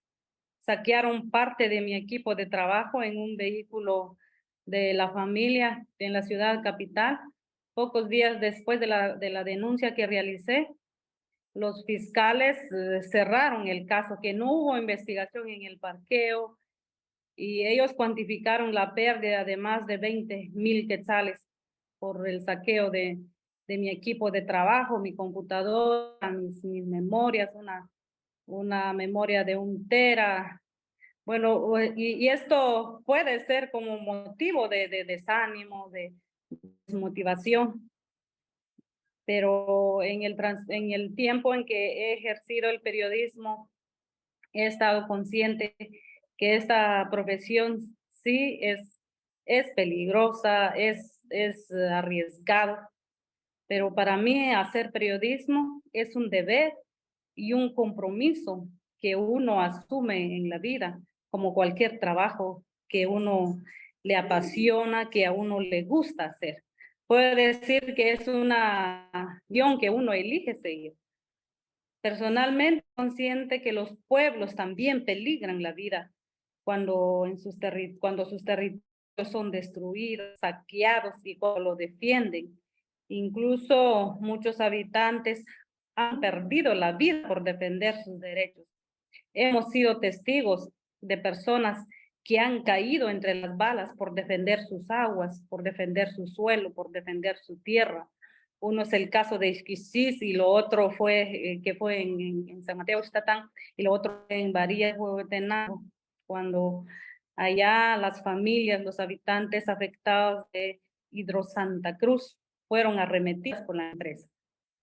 saquearon parte de mi equipo de trabajo en un vehículo de la familia en la ciudad capital. Pocos días después de la denuncia que realicé, los fiscales cerraron el caso, que no hubo investigación en el parqueo y ellos cuantificaron la pérdida de más de 20,000 quetzales por el saqueo de mi equipo de trabajo, mi computadora, mis memorias, una memoria de 1 tera. Bueno, y esto puede ser como motivo de desánimo, de desmotivación, pero en el tiempo en que he ejercido el periodismo, he estado consciente que esta profesión sí es peligrosa, es arriesgado, pero para mí hacer periodismo es un deber y un compromiso que uno asume en la vida, como cualquier trabajo que uno le apasiona, que a uno le gusta hacer. Puede decir que es una guión que uno elige seguir. Personalmente, consciente que los pueblos también peligran la vida cuando sus territorios son destruidos, saqueados y cuando lo defienden. Incluso muchos habitantes han perdido la vida por defender sus derechos. Hemos sido testigos de personas que han caído entre las balas por defender sus aguas, por defender su suelo, por defender su tierra. Uno es el caso de Ixquisis y lo otro fue, que fue en San Mateo Ixtatán, y lo otro en Varías, Huehuetenango, cuando allá las familias, los habitantes afectados de Hidrosanta Cruz fueron arremetidos por la empresa.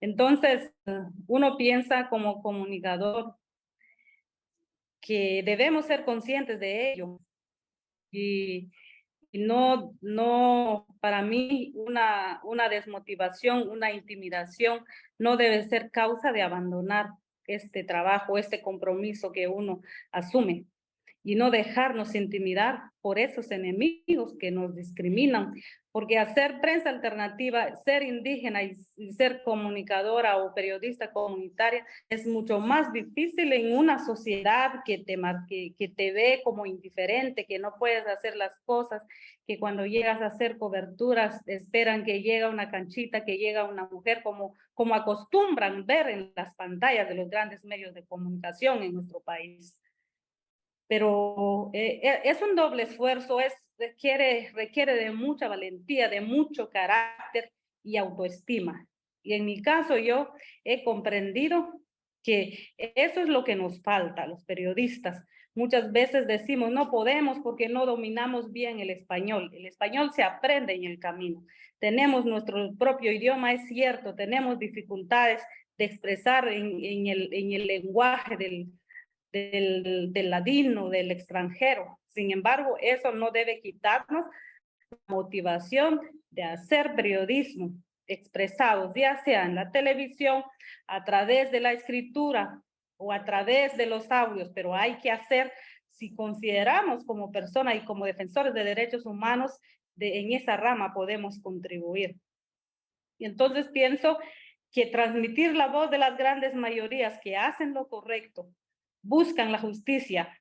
Entonces, uno piensa como comunicador que debemos ser conscientes de ello y no, para mí una desmotivación, una intimidación no debe ser causa de abandonar este trabajo, este compromiso que uno asume y no dejarnos intimidar por esos enemigos que nos discriminan, porque hacer prensa alternativa, ser indígena y ser comunicadora o periodista comunitaria es mucho más difícil en una sociedad que te ve como indiferente, que no puedes hacer las cosas, que cuando llegas a hacer coberturas esperan que llega una canchita, que llega una mujer, como acostumbran ver en las pantallas de los grandes medios de comunicación en nuestro país. Pero es un doble esfuerzo, requiere de mucha valentía, de mucho carácter y autoestima. Y en mi caso yo he comprendido que eso es lo que nos falta a los periodistas. Muchas veces decimos no podemos porque no dominamos bien el español. El español se aprende en el camino. Tenemos nuestro propio idioma, es cierto, tenemos dificultades de expresar en el lenguaje del ladino, del extranjero. Sin embargo, eso no debe quitarnos la motivación de hacer periodismo expresados, ya sea en la televisión, a través de la escritura o a través de los audios, pero hay que hacer, si consideramos como persona y como defensores de derechos humanos, en esa rama podemos contribuir. Y entonces pienso que transmitir la voz de las grandes mayorías que hacen lo correcto, buscan la justicia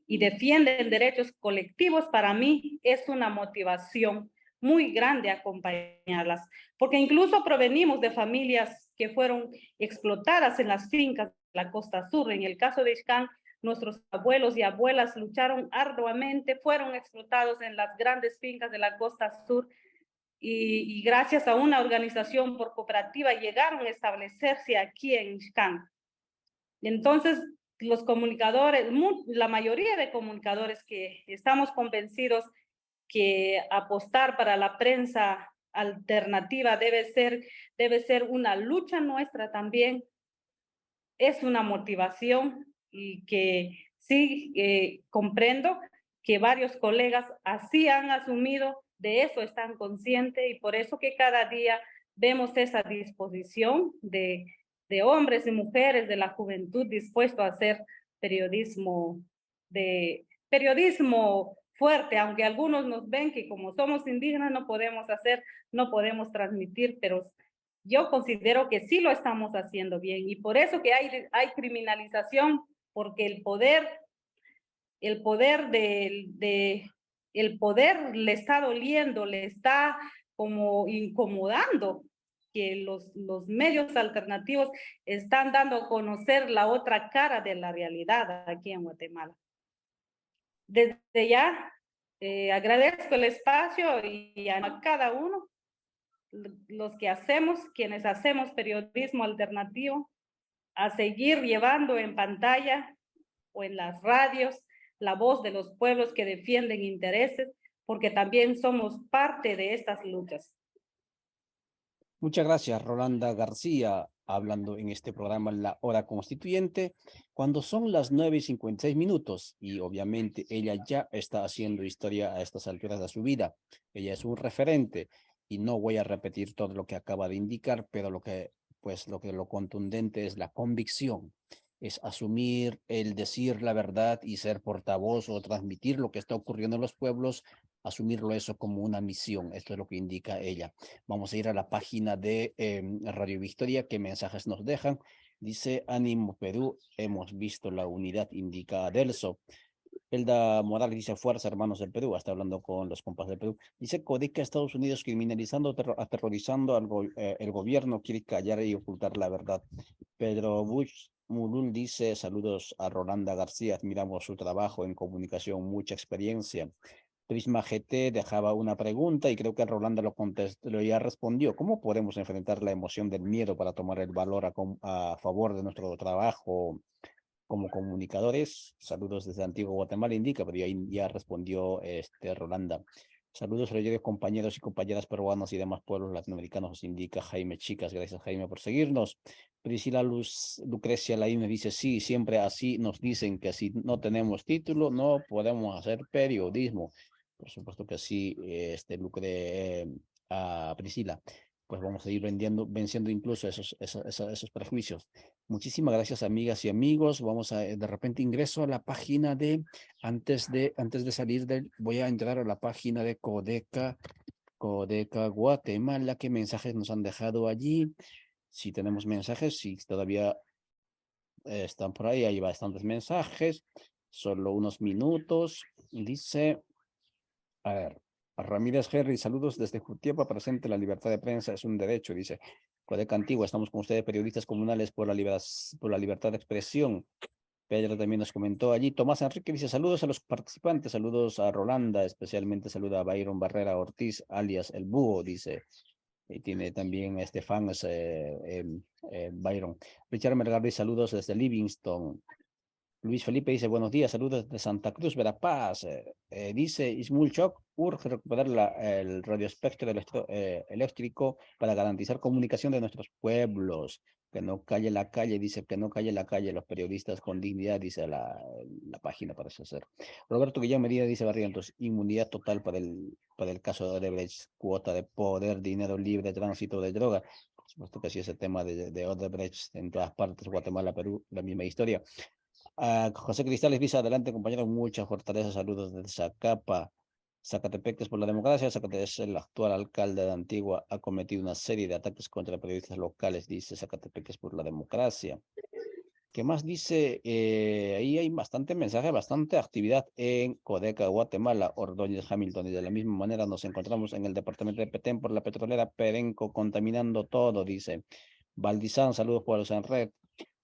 y defienden derechos colectivos, para mí es una motivación muy grande acompañarlas, porque incluso provenimos de familias que fueron explotadas en las fincas de la costa sur. En el caso de Ixcán, nuestros abuelos y abuelas lucharon arduamente, fueron explotados en las grandes fincas de la costa sur y gracias a una organización por cooperativa llegaron a establecerse aquí en Ixcán. Entonces, los comunicadores, la mayoría de comunicadores que estamos convencidos que apostar para la prensa alternativa debe ser una lucha nuestra también, es una motivación y que sí comprendo que varios colegas así han asumido, de eso están conscientes y por eso que cada día vemos esa disposición de hombres y mujeres de la juventud dispuestos a hacer periodismo fuerte, aunque algunos nos ven que como somos indígenas no podemos transmitir, pero yo considero que sí lo estamos haciendo bien y por eso que hay criminalización, porque el poder le está doliendo, le está como incomodando que los medios alternativos están dando a conocer la otra cara de la realidad aquí en Guatemala. Desde ya agradezco el espacio y a cada uno, quienes hacemos periodismo alternativo, a seguir llevando en pantalla o en las radios la voz de los pueblos que defienden intereses, porque también somos parte de estas luchas. Muchas gracias, Rolanda García, hablando en este programa La Hora Constituyente, cuando son las 9:56 y obviamente ella ya está haciendo historia a estas alturas de su vida. Ella es un referente y no voy a repetir todo lo que acaba de indicar, pero lo contundente es la convicción, es asumir el decir la verdad y ser portavoz o transmitir lo que está ocurriendo en los pueblos, asumirlo eso como una misión. Esto es lo que indica ella. Vamos a ir a la página de Radio Victoria, qué mensajes nos dejan. Dice, ánimo Perú, hemos visto la unidad, indica Adelso. Elda Morales dice, fuerza hermanos del Perú, está hablando con los compas del Perú. Dice, Codeca, Estados Unidos criminalizando, aterrorizando el gobierno, quiere callar y ocultar la verdad. Pedro Bush Mulul dice, saludos a Rolanda García, admiramos su trabajo en comunicación, mucha experiencia. Prisma GT dejaba una pregunta y creo que Rolanda lo contestó, ya respondió. ¿Cómo podemos enfrentar la emoción del miedo para tomar el valor a favor de nuestro trabajo como comunicadores? Saludos desde Antigua Guatemala, indica, pero ya respondió Rolanda. Saludos a compañeros y compañeras peruanos y demás pueblos latinoamericanos, nos indica Jaime Chicas. Gracias, Jaime, por seguirnos. Priscila Lucrecia Laín me dice, sí, siempre así nos dicen que si no tenemos título no podemos hacer periodismo. Por supuesto que sí, a Priscila. Pues vamos a ir venciendo incluso esos prejuicios. Muchísimas gracias, amigas y amigos. Vamos a, de repente ingreso a la página de, antes de salir voy a entrar a la página de Codeca Guatemala. ¿Qué mensajes nos han dejado allí? Si tenemos mensajes, si todavía están por ahí, hay bastantes mensajes. Solo unos minutos. Dice, a ver, Ramírez Henry, saludos desde Jutiapa, presente, la libertad de prensa es un derecho, dice. Codeca Antigua, estamos con ustedes, periodistas comunales por la libertad de expresión. Pedro también nos comentó allí. Tomás Enrique dice, saludos a los participantes, saludos a Rolanda, especialmente saluda a Byron Barrera Ortiz, alias El Búho, dice. Y tiene también fans, Byron. Richard Melgardi, saludos desde Livingston. Luis Felipe dice, buenos días, saludos de Santa Cruz, Verapaz. Dice, Ismul Choc, urge recuperar el radioespectro eléctrico para garantizar comunicación de nuestros pueblos. Que no calle la calle, dice, que no calle la calle, los periodistas con dignidad, dice la página, parece ser. Roberto Guillén Medina dice, Barrientos, inmunidad total para el caso de Odebrecht, cuota de poder, dinero libre, tránsito de droga. Por supuesto que sí, ese tema de Odebrecht en todas partes, Guatemala, Perú, la misma historia. José Cristales dice, adelante compañeros, mucha fortaleza, saludos desde Zacapa. Zacatepeques por la democracia. Zacatepec, el actual alcalde de Antigua, ha cometido una serie de ataques contra periodistas locales, dice Zacatepeques por la democracia. ¿Qué más dice? Ahí hay bastante mensaje, bastante actividad en Codeca, Guatemala, Ordóñez, Hamilton, y de la misma manera nos encontramos en el departamento de Petén por la petrolera Perenco, contaminando todo, dice Valdizán, saludos pueblos en red.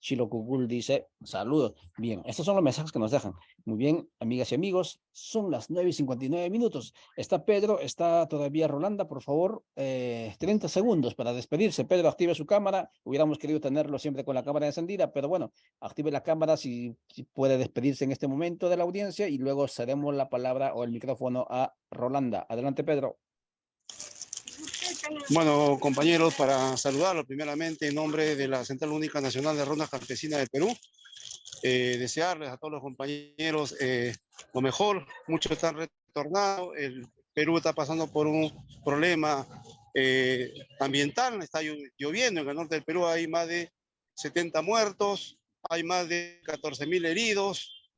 Chilo Cugul dice, saludos. Bien, estos son los mensajes que nos dejan. Muy bien, amigas y amigos, son las 9:59. Está Pedro, está todavía Rolanda, por favor, 30 segundos para despedirse. Pedro, active su cámara. Hubiéramos querido tenerlo siempre con la cámara encendida, pero bueno, active la cámara si puede despedirse en este momento de la audiencia y luego cedemos la palabra o el micrófono a Rolanda. Adelante, Pedro. Bueno, compañeros, para saludarlos primeramente en nombre de la Central Única Nacional de Rondas Campesinas del Perú, desearles a todos los compañeros lo mejor. Muchos están retornados, el Perú está pasando por un problema ambiental, está lloviendo, en el norte del Perú hay más de 70 muertos, hay más de 14.000 heridos,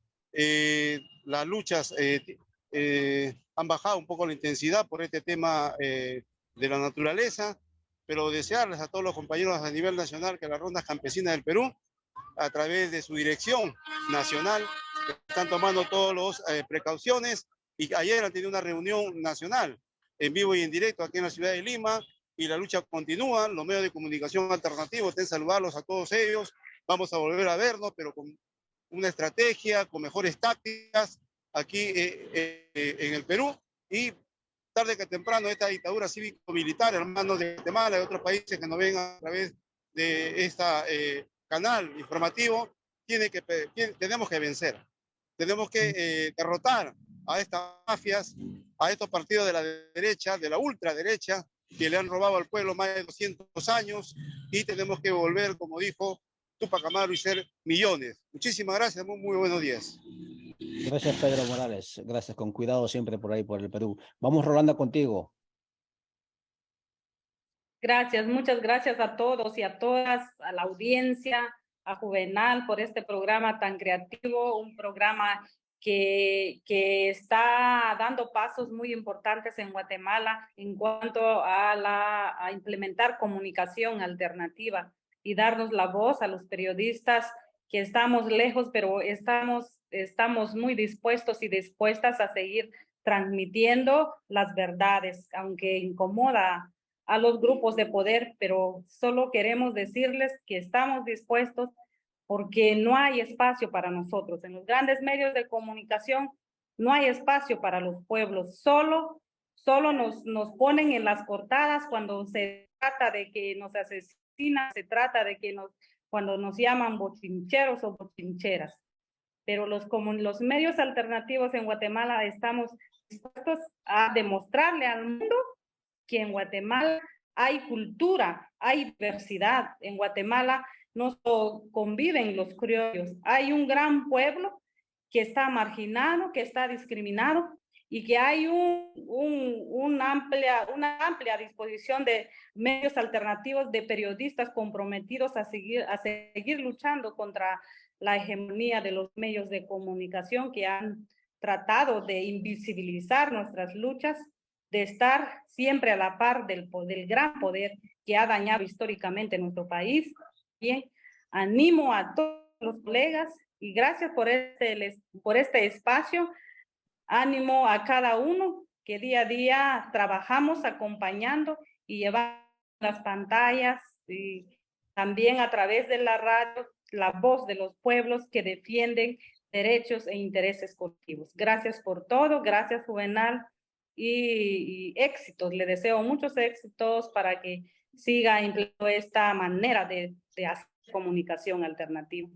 las luchas han bajado un poco la intensidad por este tema de la naturaleza, pero desearles a todos los compañeros a nivel nacional que las rondas campesinas del Perú, a través de su dirección nacional, están tomando todas las precauciones, y ayer han tenido una reunión nacional en vivo y en directo aquí en la ciudad de Lima, y la lucha continúa. Los medios de comunicación alternativos, ten saludarlos a todos ellos, vamos a volver a vernos, pero con una estrategia, con mejores tácticas aquí en el Perú, y tarde que temprano esta dictadura cívico-militar, hermanos de Guatemala y de otros países que nos ven a través de este canal informativo, tenemos que vencer. Tenemos que derrotar a estas mafias, a estos partidos de la derecha, de la ultraderecha, que le han robado al pueblo más de 200 años, y tenemos que volver, como dijo Tupac Amaru, y ser millones. Muchísimas gracias, muy buenos días. Gracias, Pedro Morales. Gracias, con cuidado siempre por ahí, por el Perú. Vamos, Rolanda, contigo. Gracias, muchas gracias a todos y a todas, a la audiencia, a Juvenal por este programa tan creativo, un programa que está dando pasos muy importantes en Guatemala en cuanto a implementar comunicación alternativa y darnos la voz a los periodistas que estamos lejos, pero estamos muy dispuestos y dispuestas a seguir transmitiendo las verdades, aunque incomoda a los grupos de poder, pero solo queremos decirles que estamos dispuestos porque no hay espacio para nosotros. En los grandes medios de comunicación no hay espacio para los pueblos, solo nos ponen en las portadas cuando se trata de que nos asesinan, se trata de que cuando nos llaman bochincheros o bochincheras. Pero los medios alternativos en Guatemala estamos dispuestos a demostrarle al mundo que en Guatemala hay cultura, hay diversidad. En Guatemala no conviven los criollos. Hay un gran pueblo que está marginado, que está discriminado, y que hay una amplia disposición de medios alternativos, de periodistas comprometidos a seguir luchando contra la hegemonía de los medios de comunicación que han tratado de invisibilizar nuestras luchas, de estar siempre a la par del gran poder que ha dañado históricamente nuestro país. Bien, animo a todos los colegas y gracias por este espacio. Ánimo a cada uno que día a día trabajamos acompañando y llevando las pantallas y también a través de la radio la voz de los pueblos que defienden derechos e intereses colectivos. Gracias por todo, gracias Juvenal, y éxitos. Le deseo muchos éxitos para que siga empleando esta manera de hacer comunicación alternativa.